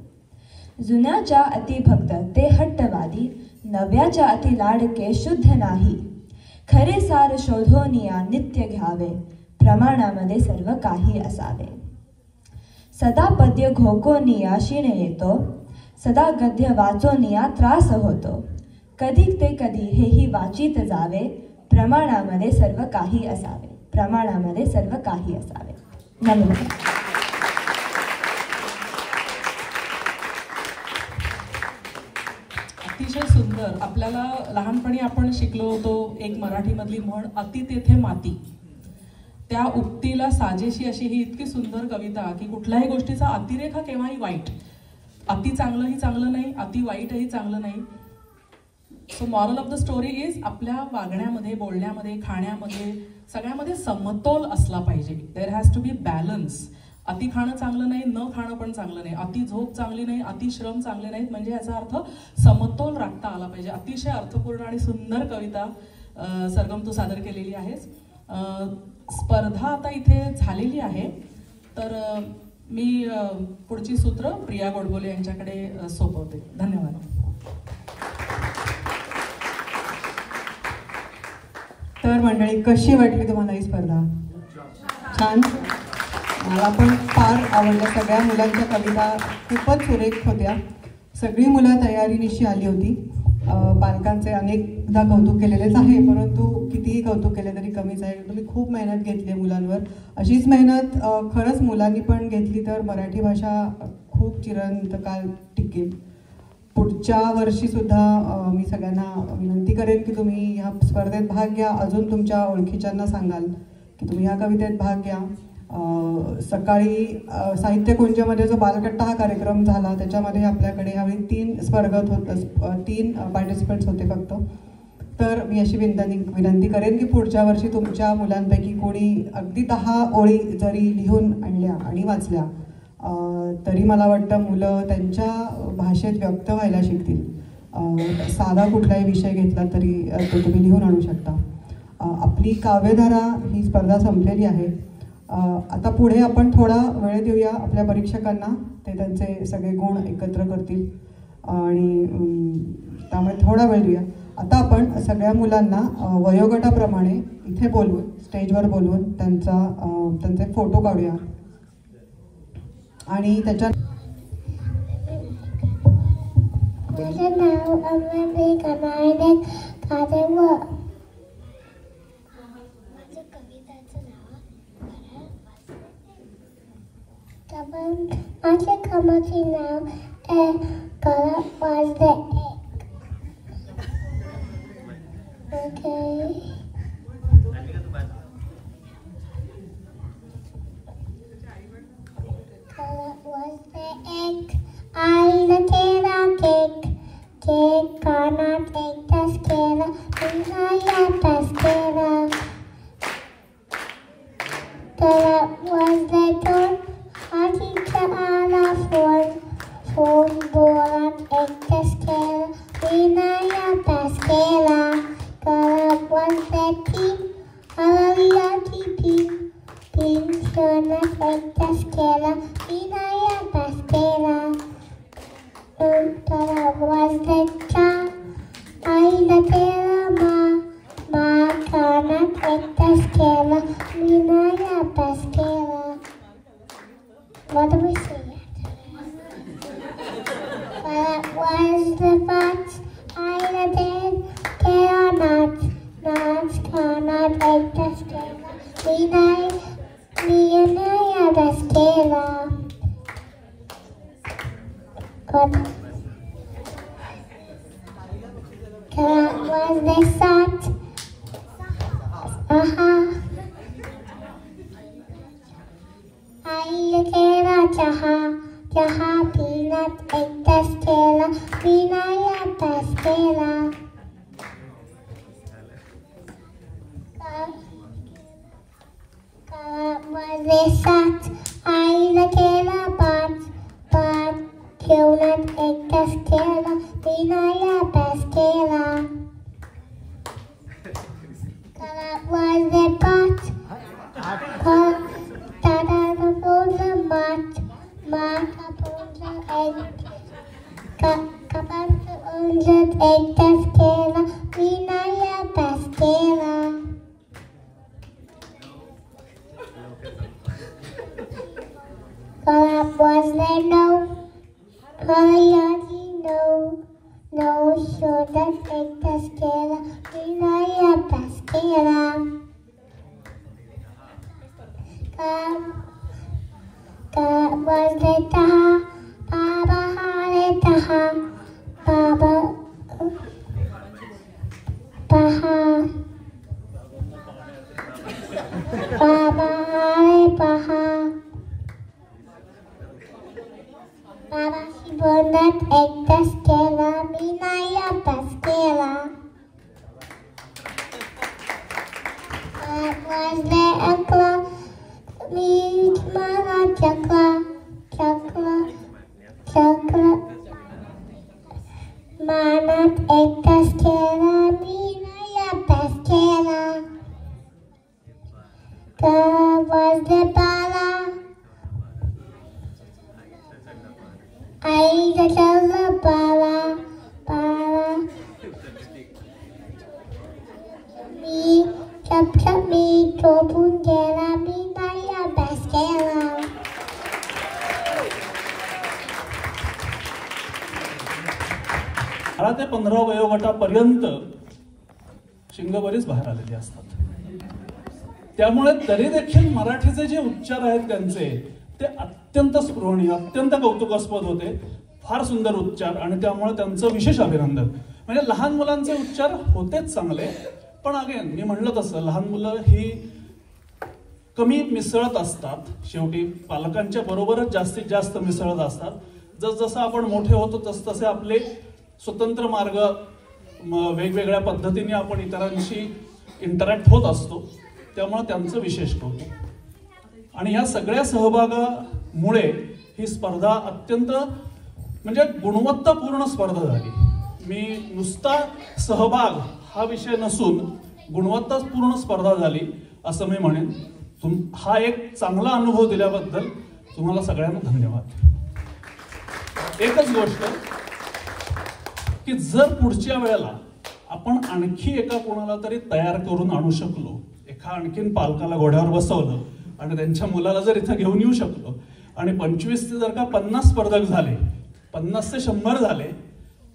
O: जुन्याच्या अति भक्त ते हट्टवादी, नव्याच्या अति लाडके शुद्ध नाही, खरे सार शोधोनिया नित्य घ्यावे, प्रमाणामध्ये सर्व काही असावे. सदा पद्य घोकोनिया क्षीण येतो, सदा गद्य वाचोनिया त्रास होतो, कधी ते कधी हेही वाचित जावे, प्रमाणामध्ये सर्व काही असावे. प्रमाणामध्ये सर्व काही असावे. नमस्कार.
A: अतिशय सुंदर. आपल्याला लहानपणी आपण शिकलो होतो एक मराठीमधली म्हण, अति तेथे माती. त्या उक्तीला साजेशी अशी ही इतकी सुंदर कविता की कुठल्याही गोष्टीचा अतिरेक हा केव्हाही वाईट. अति चांगलंही चांगलं नाही, अति वाईटही चांगलं नाही. So moral of the story is आपल्या वागण्यामध्ये, बोलण्यामध्ये, खाण्यामध्ये सगळ्यामध्ये समतोल असला पाहिजे. There has to be balance. अति खाणं चांगलं नाही, न खाणं पण चांगलं नाही, अति झोप चांगली नाही, अति श्रम चांगले नाहीत. म्हणजे याचा अर्थ समतोल राखता आला पाहिजे. अतिशय अर्थपूर्ण आणि सुंदर कविता सरगम तू सादर केलेली आहेस. स्पर्धा आता इथे झालेली आहे, तर मी पुढची सूत्र प्रिया गोडबोले यांच्याकडे सोपवते. धन्यवाद.
C: तर मंडळी, कशी वाटली तुम्हाला ही स्पर्धा? छान. मला पण फार आवडल्या. सगळ्या मुलांच्या कविता खूपच सुरेख होत्या. सगळी मुलं तयारीनिशी आली होती. पालकांचे अनेकदा कौतुक केलेलेच आहे, परंतु कितीही कौतुक केले तरी कमीच आहे. तुम्ही खूप मेहनत घेतली आहे मुलांवर. अशीच मेहनत खरंच मुलांनी पण घेतली तर मराठी भाषा खूप चिरंतकाळ टिकेल. पुढच्या वर्षीसुद्धा मी सगळ्यांना विनंती करेन की तुम्ही ह्या स्पर्धेत भाग घ्या. अजून तुमच्या ओळखीच्यांना सांगाल की तुम्ही ह्या कवितेत भाग घ्या. सकाळी साहित्य कुंजमध्ये जो बालकट्टा हा कार्यक्रम झाला त्याच्यामध्ये आपल्याकडे ह्यावेळी 3 स्पर्धक होत, 3 पार्टिसिपंट्स होते फक्त. तर मी अशी विनंती करेन की पुढच्या वर्षी तुमच्या मुलांपैकी कोणी अगदी 10 ओळी जरी लिहून आणल्या आणि वाचल्या तरी मला वाटतं मुलं त्यांच्या भाषेत व्यक्त व्हायला शिकतील. साधा कुठलाही विषय घेतला तरी तो तुम्ही लिहून आणू शकता. आपली काव्यधारा ही स्पर्धा संपलेली आहे. आता पुढे आपण थोडा वेळ देऊया आपल्या परीक्षकांना. ते त्यांचे सगळे गुण एकत्र करतील आणि त्यामुळे थोडा वेळ देऊया. आता आपण सगळ्या मुलांना वयोगटाप्रमाणे इथे बोलवून, स्टेजवर बोलवून त्यांचे फोटो काढूया आणि त्याच्या
F: माझं नाव अमरदीप कनाडे कादेव. माझं कविताचं नाव माझ्या कामाचे नाव कला वाजले. Okay. Was the egg? I the Kera cake. Cake cannot take the scale. I the scale. Kera was the tone. I teacher all of phone. Phone ball and take the scale. I the scale. Kera was the team. I the team. Team should not take the scale. Vinaya Pastera. Tara was the cha. I the tera ma cannot take the scale. Vinaya Pastera. What do we say? Tara was the patch. I the tera nuts. Nuts cannot take the scale. Vinaya Pastera. God. That was the sat. I Kera Jaha. Jaha peanut egg Pastera. Vinaya Pastera. Was the sat. I the Kera part. Peanut egg Pastera. Vinaya Pastera. That was the pot. Tada upon the mat. Mat upon the egg. Kapan on the egg Pastera. Vinaya Pastera. That was the no. No.
B: 9 शोधत 1 तास केला, मी नाही अभ्यास केला. वाजले 10, बाबा आले 10, बाबा आले पहा. बाबाशी बोलण्यात 1 तास केला, मी नाही अभ्यास केला. वाजले 11, मी मला चकला मानात 1 तास केला, मी नाही अभ्यास केला. वाजले 12, आईला चाललं 12, मी झोपून गेला, मी नाही अभ्यास केला.
P: बारा ते 15 वयोगटापर्यंत शिंग बरीच बाहेर आलेली असतात. त्यामुळे तरी देखील मराठीचे जे उच्चार आहेत त्यांचे ते अत्यंत स्पृहणीय, अत्यंत कौतुकास्पद होते. फार सुंदर उच्चार आणि त्यामुळे त्यांचं विशेष अभिनंदन. म्हणजे लहान मुलांचे उच्चार होतेच चांगले, पण अगेन मी म्हणलं तसं लहान मुलं ही कमी मिसळत असतात. शेवटी पालकांच्या बरोबरच जास्तीत जास्त मिसळत असतात. जसजसं आपण मोठे होतो तसतसे आपले स्वतंत्र मार्ग वेगवेगळ्या पद्धतीने आपण इतरांशी इंटरॅक्ट होत असतो. त्यामुळे त्यांचं विशेष कौतुक. आणि ह्या सगळ्या सहभागामुळे ही स्पर्धा अत्यंत म्हणजे गुणवत्तापूर्ण स्पर्धा झाली. मी नुसता सहभाग हा विषय नसून गुणवत्तापूर्ण स्पर्धा झाली असं मी म्हणेन. हा एक चांगला अनुभव दिल्याबद्दल तुम्हाला सगळ्यांना धन्यवाद. एकच गोष्ट की जर पुढच्या वेळेला आपण आणखी एका कोणाला तरी तयार करून आणू शकलो, एका आणखीन पालकाला घोड्यावर बसवलं आणि त्यांच्या मुलाला जर इथं घेऊन येऊ शकलो आणि 25 ते जर का 50 स्पर्धक झाले, 50 ते 100 झाले,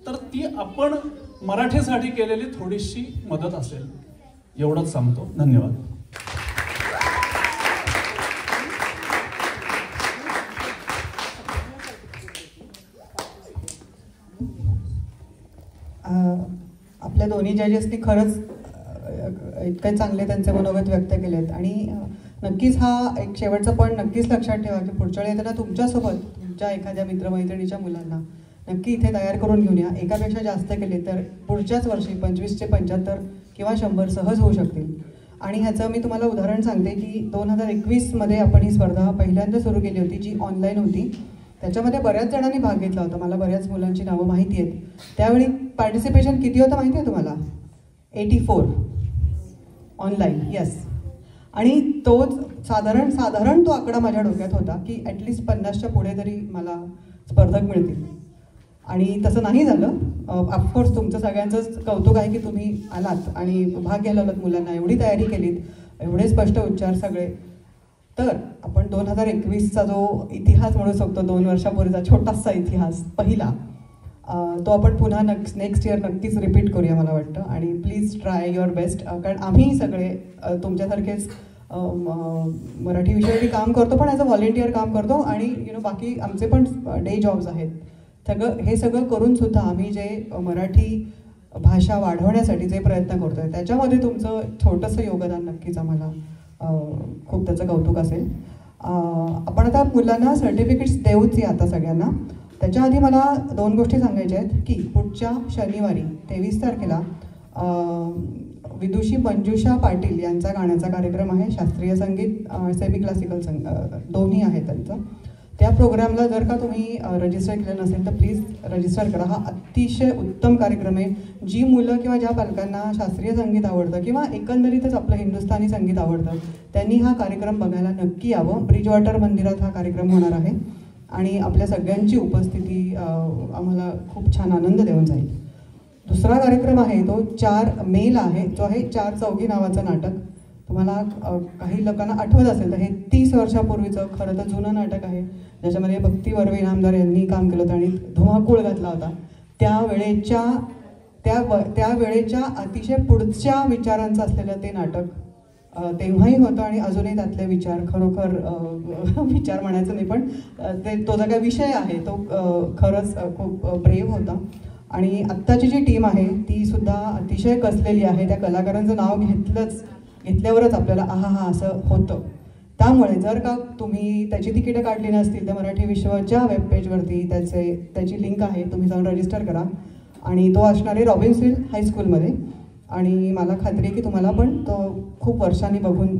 P: तर ती आपण मराठीसाठी केलेली थोडीशी मदत असेल. एवढंच सांगतो. धन्यवाद.
C: आपल्या दोन्ही जजेसनी खरंच इतके चांगले त्यांचे मनोगत व्यक्त केलेत. आणि नक्कीच हा एक शेवटचा पॉईंट नक्कीच लक्षात ठेवा की पुढच्या वेळी येताना तुमच्यासोबत तुमच्या एखाद्या मित्रमैत्रिणीच्या मुलांना नक्की इथे तयार करून घेऊन या. एकापेक्षा जास्त केले तर पुढच्याच वर्षी 25 ते 75 किंवा 100 सहज होऊ शकतील. आणि ह्याचं मी तुम्हाला उदाहरण सांगते की 2021 आपण ही स्पर्धा पहिल्यांदा सुरू केली होती, जी ऑनलाईन होती. त्याच्यामध्ये बऱ्याच जणांनी भाग घेतला होता. मला बऱ्याच मुलांची नावं माहिती आहेत. त्यावेळी पार्टिसिपेशन किती होतं माहिती आहे तुम्हाला? 84 ऑनलाईन. येस. आणि तोच साधारण तो आकडा माझ्या डोक्यात होता की ॲटलिस्ट 50च्या पुढे तरी मला स्पर्धक मिळतील. आणि तसं नाही झालं. ऑफकोर्स तुमचं सगळ्यांचंच कौतुक आहे की तुम्ही आलात आणि भाग घ्यायला लावलात मुलांना, एवढी तयारी केलीत, एवढे स्पष्ट उच्चार सगळे. तर आपण 2021चा जो इतिहास म्हणू शकतो, 2 वर्षापूर्वीचा छोटासा इतिहास पहिला, तो आपण पुन्हा नेक्स्ट इयर नक्कीच रिपीट करूया मला वाटतं. आणि प्लीज ट्राय युअर बेस्ट. कारण आम्ही सगळे तुमच्यासारखेच मराठी विषयावरती काम करतो, पण ॲज अ व्हॉलेंटियर काम करतो. आणि बाकी आमचे पण डे जॉब्स आहेत. हे सगळं करून सुद्धा आम्ही जे मराठी भाषा वाढवण्यासाठी जे प्रयत्न करतोय त्याच्यामध्ये तुमचं छोटंसं योगदान नक्कीच आम्हाला खूप त्याचं कौतुक असेल. आपण आता मुलांना सर्टिफिकेट्स देऊच या आता सगळ्यांना. त्याच्या आधी मला 2 गोष्टी सांगायच्या आहेत की पुढच्या शनिवारी 23 तारखेला विदुषी मंजुषा पाटील यांचा गाण्याचा कार्यक्रम आहे. शास्त्रीय संगीत, सेमी क्लासिकल दोन्ही आहे त्यांचं. त्या प्रोग्रामला जर का तुम्ही रजिस्टर केलं नसेल तर प्लीज रजिस्टर करा. हा अतिशय उत्तम कार्यक्रम आहे. जी मुलं किंवा ज्या पालकांना शास्त्रीय संगीत आवडतं किंवा एकंदरीतच आपलं हिंदुस्थानी संगीत आवडतं त्यांनी हा कार्यक्रम बघायला नक्की यावं. ब्रिजवॉटर मंदिरात हा कार्यक्रम होणार आहे आणि आपल्या सगळ्यांची उपस्थिती आम्हाला खूप छान आनंद देऊन जाईल. दुसरा कार्यक्रम आहे तो 4 मेला आहे, जो आहे 4 चौघी नावाचं नाटक. तुम्हाला काही लोकांना आठवत असेल तर हे 30 वर्षापूर्वीचं खरं तर जुनं नाटक आहे, ज्याच्यामध्ये भक्ती वर्वे इनामदार यांनी काम केलं होतं आणि धुमाकूळ घातला होता. त्या वेळेच्या अतिशय पुढच्या विचारांचं असलेलं ते नाटक तेव्हाही होतं आणि अजूनही त्यातले विचार खरोखर विचार म्हणायचं नाही, पण तो जो काय विषय आहे तो खरंच खूप ब्रेव्ह होता. आणि आत्ताची जी टीम आहे ती सुद्धा अतिशय कसलेली आहे. त्या कलाकारांचं नाव घेतल्यावरच आपल्याला आहा असं होतं. त्यामुळे जर का तुम्ही त्याची तिकीटं काढली नसतील तर मराठी विश्वच्या वेबपेजवरती त्याची लिंक आहे, तुम्ही जाऊन रजिस्टर करा. आणि तो असणार आहे रॉबिन्सविल हायस्कूलमध्ये. आणि मला खात्री आहे की तुम्हाला पण तो खूप वर्षांनी बघून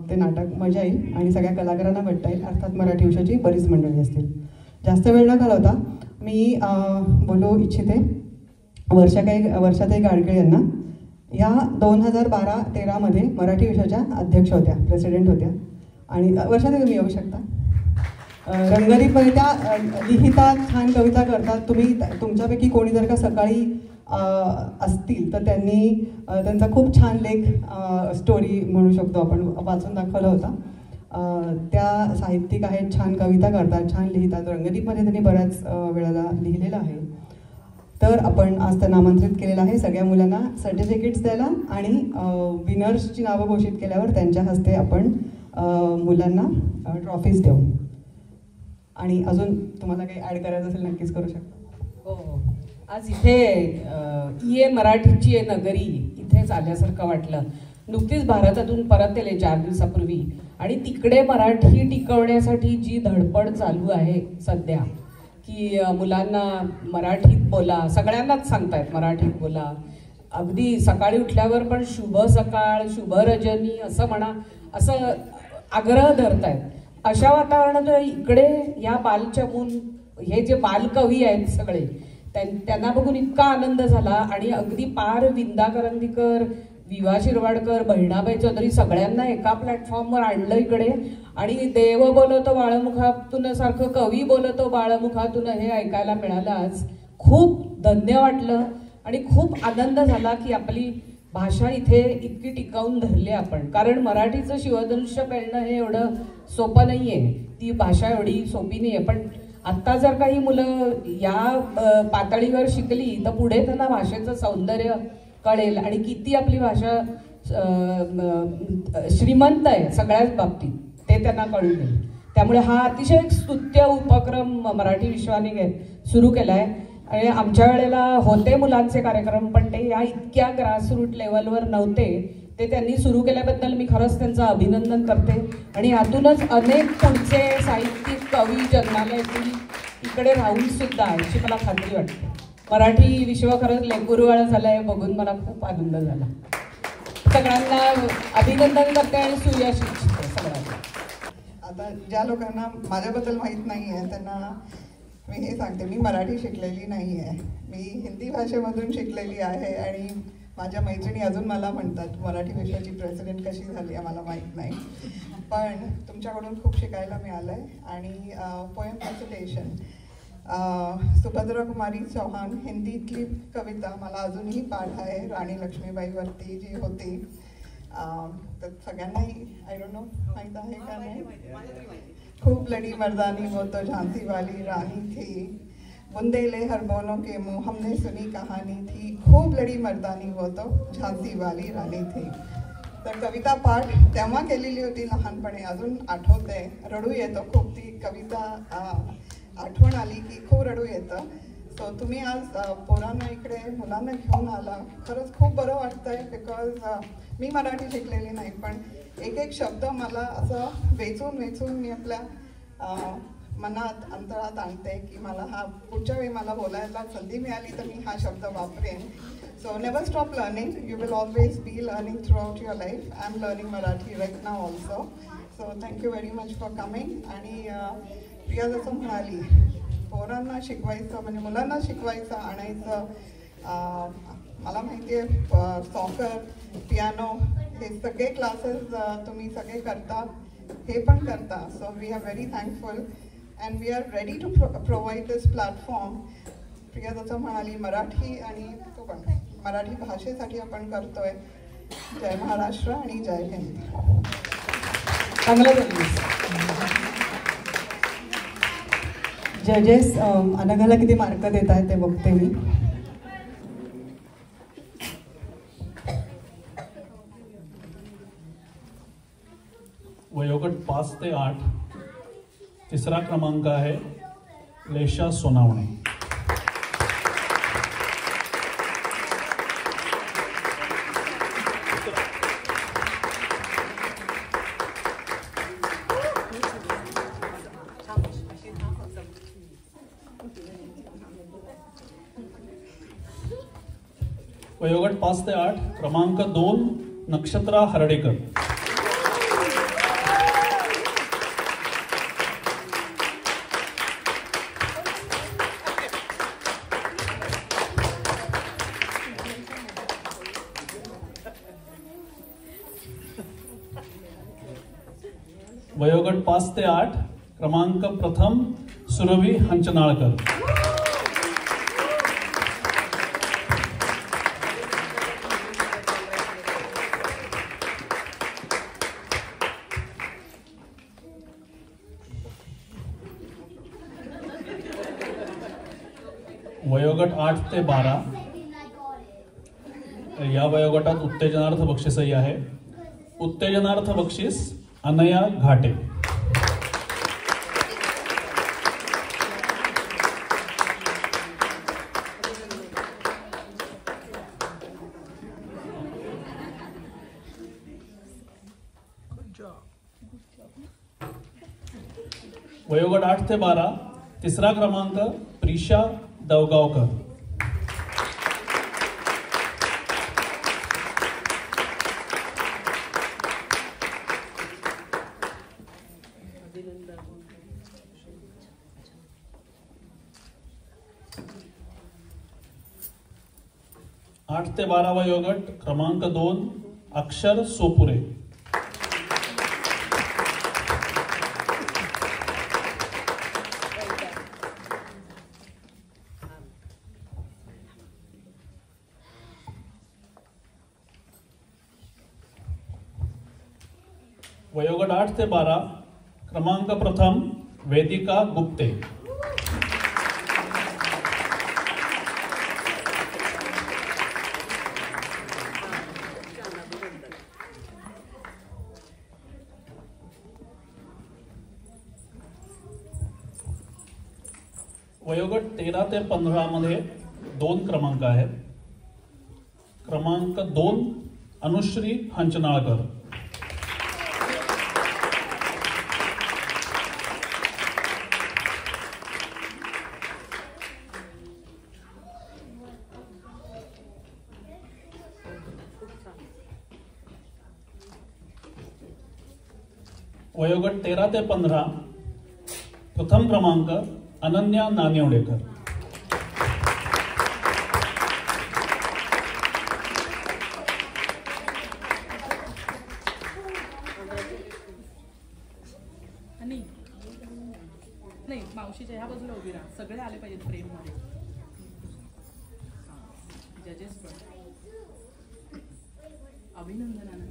C: ते नाटक मजा येईल आणि सगळ्या कलाकारांना भेटता येईल. अर्थात मराठी विषयाची बरीच मंडळी असतील. जास्त वेळ न घालवता मी बोलू इच्छिते वर्षाताई गाडगीळ यांना. या 2012-13 मराठी विषयाच्या अध्यक्ष होत्या, प्रेसिडेंट होत्या. आणि वर्षाताई तुम्ही येऊ शकता. रंगरीतमध्ये त्या लिहितात, छान कविता करतात. तुमच्यापैकी कोणी जर का सकाळी असतील तर त्यांचा खूप छान लेख स्टोरी म्हणू शकतो आपण वाचून दाखवला होता. त्या साहित्यिक आहेत, छान कविता करतात, छान लिहितात. रंगदीपमध्ये त्यांनी बऱ्याच वेळेला लिहिलेलं आहे. तर आपण आज त्यांना आमंत्रित केलेलं आहे सगळ्या मुलांना सर्टिफिकेट्स द्यायला आणि विनर्सची नावं घोषित केल्यावर त्यांच्या हस्ते आपण मुलांना ट्रॉफीज देऊ. आणि अजून तुम्हाला काही ॲड करायचं असेल नक्कीच करू शकता.
Q: हो, आज इथे मराठीची नगरी इथेच आल्यासारखं वाटलं. नुकतीच भारतातून परतले 4 दिवसापूर्वी आणि तिकडे मराठी टिकवण्यासाठी जी धडपड चालू आहे सध्या की मुलांना मराठीत बोला, सगळ्यांनाच सांगतायत मराठीत बोला. अगदी सकाळी उठल्यावर पण शुभ सकाळ, शुभ रजनी असं म्हणा, असं आग्रह धरतायत. अशा वातावरणात इकडे या बालचमून हे जे बालकवी आहेत सगळे त्यांना बघून इतका आनंद झाला. आणि अगदी पार विंदा करंदीकर, विवा शिरवाडकर, बहिणाबाई चौधरी सगळ्यांना एका प्लॅटफॉर्मवर आणलं इकडे. आणि देव बोलतो बाळमुखातून सारखं कवी बोलतो बाळमुखातून हे ऐकायला मिळालं. आज खूप धन्य वाटलं आणि खूप आनंद झाला की आपली भाषा इथे इतकी टिकवून धरली आपण. कारण मराठीचं शिवधनुष्य पेलणं हे एवढं सोपं नाही आहे, ती भाषा एवढी सोपी नाही आहे. पण आत्ता जर काही मुलं या पातळीवर शिकली तर पुढे त्यांना भाषेचं सौंदर्य कळेल आणि किती आपली भाषा श्रीमंत आहे सगळ्याच बाबतीत ते त्यांना कळून येईल. त्यामुळे हा अतिशय स्तुत्य उपक्रम मराठी विश्वाने सुरू केला आहे. आणि आमच्या वेळेला होते मुलांचे कार्यक्रम, पण ते या इतक्या ग्रासरूट लेवलवर नव्हते. ते त्यांनी सुरू केल्याबद्दल मी खरंच त्यांचं अभिनंदन करते. आणि यातूनच अनेक पुढचे साहित्यिक कवी जन्माला येतील इकडे राहून सुद्धा, अशी मला खात्री वाटते. मराठी विश्व खरंच लेकुरवाळं झालं आहे बघून मला खूप आनंद झाला. सगळ्यांना अभिनंदन करते आणि सुयश इच्छिते सगळ्यांना.
C: आता ज्या लोकांना माझ्याबद्दल माहीत नाही आहे त्यांना मी हे सांगते, मी मराठी शिकलेली नाही आहे, मी हिंदी भाषेमधून शिकलेली आहे. आणि माझ्या मैत्रिणी अजून मला म्हणतात मराठी विषयाची प्रेसिडेंट कशी झाली आहे मला माहीत नाही, पण तुमच्याकडून खूप शिकायला मिळालं आहे. आणि पोएम रेसिटेशन सुभद्रा कुमारी चौहान हिंदीतली कविता मला अजूनही पाठ आहे, राणी लक्ष्मीबाईवरती जी होती. तर सगळ्यांनाही आय डोंट नो माहीत आहे का नाही. खूप लड़ी मर्दानी वो तो झांसी वाली रानी थी, बुंदेले हर बोलों के मुँह हमने सुनी कहानी थी, खूप लड़ी मर्दानी वो तो झांसी वाली रानी थी. तर कविता पाठ तेव्हा केलेली होती लहानपणी, अजून आठवते, रडू येतं खूप. ती कविता आठवण आली की खूप रडू येतं. सो तुम्ही आज पोरांना इकडे मुलांना घेऊन आला, खरंच खूप बरं वाटतंय. बिकॉज मी मराठी शिकलेली नाही, पण एक एक शब्द मला असं वेचून मी आपल्या मनात अंतरात आणते की मला हा पुढच्या वेळी मला बोलायला संधी मिळाली तर मी हा शब्द वापरेन. So never stop learning, you will always be learning throughout your life. I am learning Marathi right now also. So thank you very much for coming. आणि प्रिया जसं म्हणाली, पोरांना शिकवायचं म्हणजे मुलांना शिकवायचं आणायचं. मला माहिती आहे सॉकर, पियानो हे सगळे क्लासेस तुम्ही सगळे करता, हे पण करता. So we are very thankful and we are ready to provide this platform. Priya जसं म्हणाली मराठी आणि तो पण मराठी भाषेसाठी आपण करतोय. जय महाराष्ट्र आणि जय हिंद.
Q: चांगलं
C: जजेस अनघाला किती मार्क देत आहेत ते बघते मी.
P: वयोगट 5 ते 8. तिसरा क्रमांक आहे लेशा सोनावणे. वयोगट 5 ते 8. क्रमांक 2 नक्षत्रा हर्डेकर. वयोगट 5 ते 8. क्रमांक 1 सुरभी हंचनाळकर. वयोगट 8 ते 12. या वयोगटात उत्तेजनार्थ बक्षीसही आहे. उत्तेजनार्थ बक्षीस अनया घाटे. वयोगट 8 ते 12. तिसरा क्रमांक प्रिशा दवगावकर. आठ ते 12 वयोगट क्रमांक 2 अक्षर सोपुरे. वयोगट 8 ते 12. क्रमांक 1 वेदिका गुप्ते. वयोगट 13 ते 15 मध्ये 2 क्रमांक आहेत. क्रमांक 2 अनुश्री हंचनाळकर. वयोगट 13 ते 15. प्रथम क्रमांक अनन्या नानिवडेकर.
A: नाही मावशीच्या ह्या बाजूला उभी राहा. सगळे आले पाहिजेत फ्रेम मध्ये. जजेस पण अभिनंदन.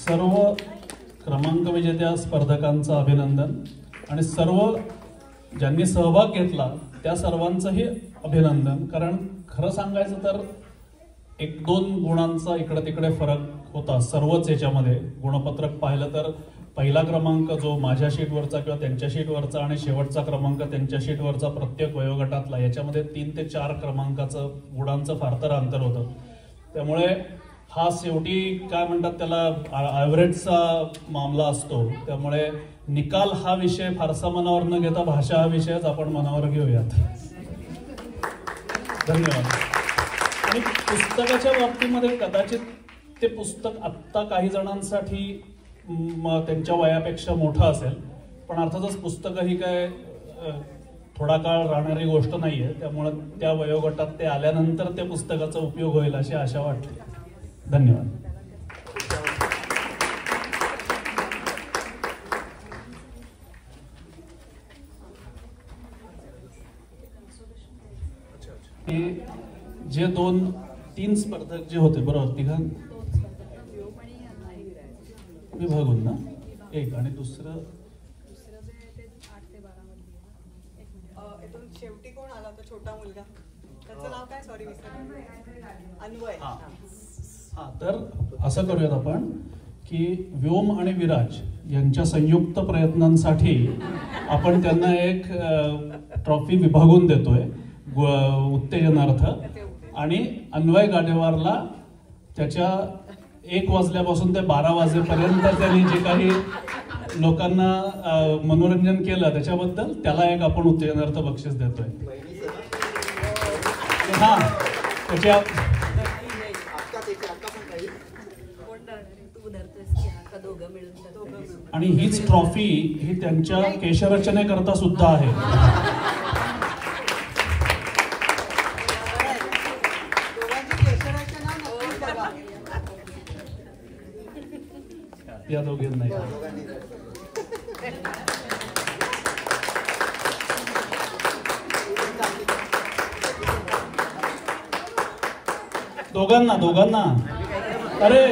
P: सर्व क्रमांक विजेत्या स्पर्धकांचं अभिनंदन आणि सर्व ज्यांनी सहभाग घेतला त्या सर्वांचंही अभिनंदन. कारण खरं सांगायचं तर 1-2 गुणांचा इकडे तिकडे फरक होता सर्वच याच्यामध्ये. गुणपत्रक पाहिलं तर पहिला क्रमांक जो माझ्या शीटवरचा किंवा त्यांच्या शीटवरचा आणि शेवटचा क्रमांक त्यांच्या शीटवरचा प्रत्येक वयोगटातला याच्यामध्ये 3 ते 4 क्रमांकाचं गुणांचं फार तर अंतर होतं. त्यामुळे हा शेवटी काय म्हणतात त्याला ॲव्हरेजचा मामला असतो. त्यामुळे निकाल हा विषय फारसा मनावर न घेता भाषा हा विषयच आपण मनावर घेऊयात. धन्यवाद. आणि पुस्तकाच्या बाबतीमध्ये कदाचित ते पुस्तक आत्ता काही जणांसाठी त्यांच्या वयापेक्षा मोठं असेल, पण अर्थातच पुस्तकं ही काय थोडा काळ राहणारी गोष्ट नाहीये. त्यामुळे त्या वयोगटात ते आल्यानंतर ते पुस्तकाचा उपयोग होईल अशी आशा वाटली. धन्यवाद. हे जे 2-3 स्पर्धक जे होते बरोबर तिघां विभागून ना एक आणि दुसरं
R: शेवटी कोण आला होता छोटा मुलगा त्याचं नाव काय सॉरी विसरले अन्वय.
P: हा तर असं करूयात आपण की व्योम आणि विराज यांच्या संयुक्त प्रयत्नांसाठी आपण त्यांना एक ट्रॉफी विभागून देतोय उत्तेजनार्थ. आणि अन्वय गाडेवारला त्याच्या 1 वाजल्यापासून ते 12 वाजेपर्यंत त्यांनी जे काही लोकांना मनोरंजन केलं त्याच्याबद्दल त्याला एक आपण उत्तेजनार्थ बक्षीस देतोय. हा त्याच्या आणि हीच ट्रॉफी ही त्यांच्या केशरचनेकरता सुद्धा आहे. या दोघांना दोघांना अरे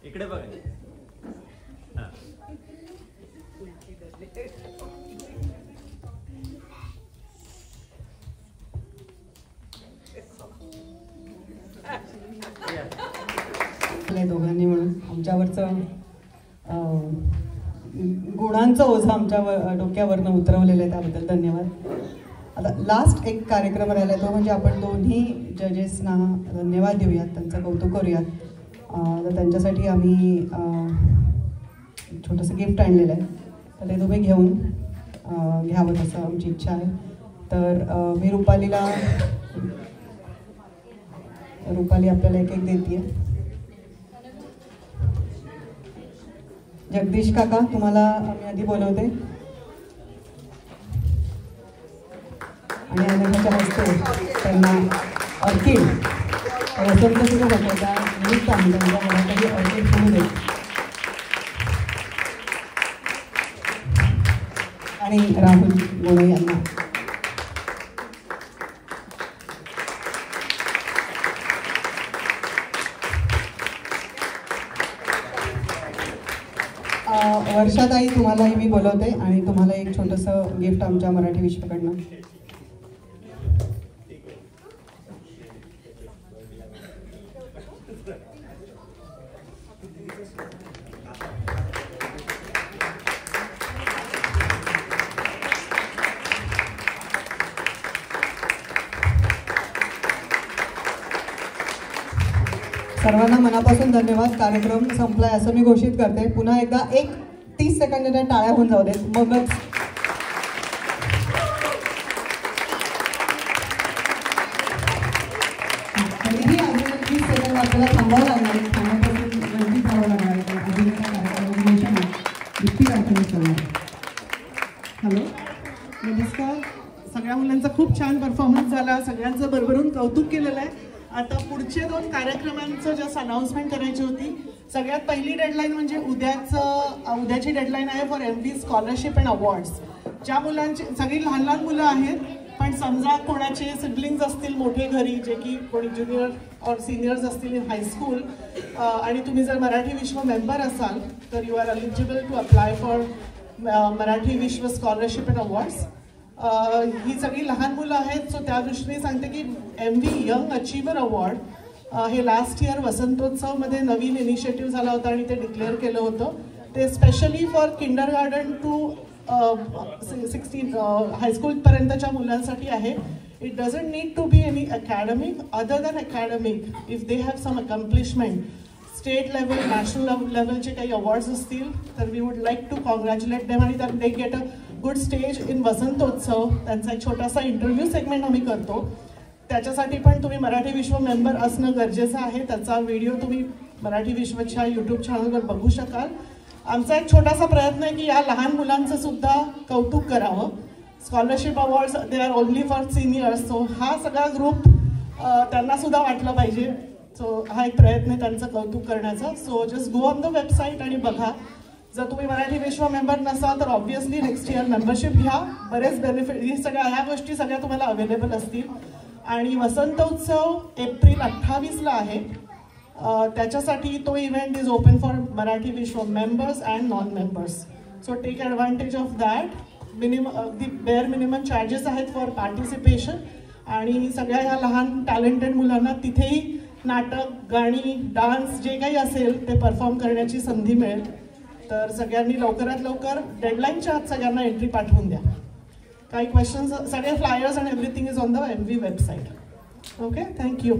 D: इकडे बघा.
C: दोघांनी म्हणून आमच्यावरचं गुणांचं ओझं आमच्या डोक्यावरनं उतरवलेलं आहे त्याबद्दल धन्यवाद. आता लास्ट एक कार्यक्रम राहिला तो म्हणजे आपण दोन्ही जजेसना धन्यवाद देऊयात, त्यांचं कौतुक करूयात. तर त्यांच्यासाठी आम्ही छोटंसं गिफ्ट आणलेलं आहे, तर ते तुम्ही घेऊन घ्यावं असं आमची इच्छा आहे. तर मी रुपाली आपल्याला एक देते. जगदीश काका तुम्हाला आम्ही आधी बोलवते आणि अनेकांच्या हस्ते त्यांना ऑर्किड वसंत सुरू होतो त्या निमित्ताने त्यांच्या घरासाठी ऑर्किड सुरू देत. आणि राहुल गोणे यांना वर्षाताई तुम्हालाही मी बोलवते आणि तुम्हाला एक छोटंसं गिफ्ट आमच्या मराठी विश्वकडनं. सर्वांना मनापासून धन्यवाद. कार्यक्रम संपलाय असं मी घोषित करते. पुन्हा एकदा 30 सेकंदाच्या टाळ्या होऊन जाऊ देत, मगच तरीही अजून 30 सेकंद आपल्याला थांबावं लागणार आहे. थांबापासून गळती करावं लागणार आहे. अजून एका कार्यक्रमाची इतकी अडचणी चालणार.
S: हॅलो, नमस्कार. सगळ्या मुलांचा खूप छान परफॉर्मन्स झाला, सगळ्यांचं भरभरून कौतुक केलेलं आहे. आता पुढचे 2 कार्यक्रमांचं जस्ट अनाउन्समेंट करायची होती. सगळ्यात पहिली डेडलाईन म्हणजे उद्याची डेडलाईन आहे for MB scholarship and awards. ज्या मुलांची सगळी लहान लहान मुलं आहेत, पण समजा कोणाचे सिबलिंग्स असतील मोठे घरी, जे की कोणी ज्युनियर और सिनियर्स असतील इन हायस्कूल, आणि तुम्ही जर मराठी विश्व मेंबर असाल तर you are eligible to apply for Marathi Vishwa scholarship and awards. ही सगळी लहान मुलं आहेत, सो त्या दृष्टीने सांगते की MB यंग अचीवर अवॉर्ड हे लास्ट इयर वसंतोत्सवमध्ये नवीन इनिशिएटिव्ह झाला होता आणि ते डिक्लेअर केलं होतं. ते स्पेशली फॉर किंडरगार्टन टू 16 हायस्कूलपर्यंतच्या मुलांसाठी आहे. It doesn't need to be any academic other than academic. If they have some accomplishment state level national लेवलचे काही अवॉर्ड्स असतील तर we would like to congratulate them आणि they get a good stage in Vasantotsav. त्यांचा एक छोटासा interview segment आम्ही करतो. त्याच्यासाठी पण तुम्ही मराठी विश्व मेंबर असणं गरजेचं आहे. त्याचा व्हिडिओ तुम्ही मराठी विश्वच्या यूट्यूब चॅनलवर बघू शकाल. आमचा एक छोटासा प्रयत्न आहे की या लहान मुलांचं सुद्धा कौतुक करावं. Scholarship awards they are only for seniors, so हा सगळा ग्रुप त्यांना सुद्धा वाटलं पाहिजे. सो हा एक प्रयत्न आहे त्यांचं कौतुक करण्याचा. So just go on the website आणि बघा. जर तुम्ही मराठी विश्व मेंबर नसाल तर ऑब्व्हियसली नेक्स्ट इयर मेंबरशिप घ्या. बरेच बेनिफिट ह्या गोष्टी सगळ्या तुम्हाला अवेलेबल असतील. आणि वसंतोत्सव एप्रिल 28ला आहे. त्याच्यासाठी तो event is open for Marathi Vishwa members and non members. So take advantage of that. अगदी बेअर मिनिमम चार्जेस आहेत फॉर पार्टिसिपेशन. आणि सगळ्या ह्या लहान टॅलेंटेड मुलांना तिथेही नाटक, गाणी, डान्स जे काही असेल ते परफॉर्म करण्याची संधी मिळेल. तर सगळ्यांनी लवकरात लवकर डेडलाईनच्या आत सगळ्यांना एंट्री पाठवून द्या. काही क्वेश्चन्स, सगळे फ्लायर्स आणि everything is on the MV website. Okay, thank you.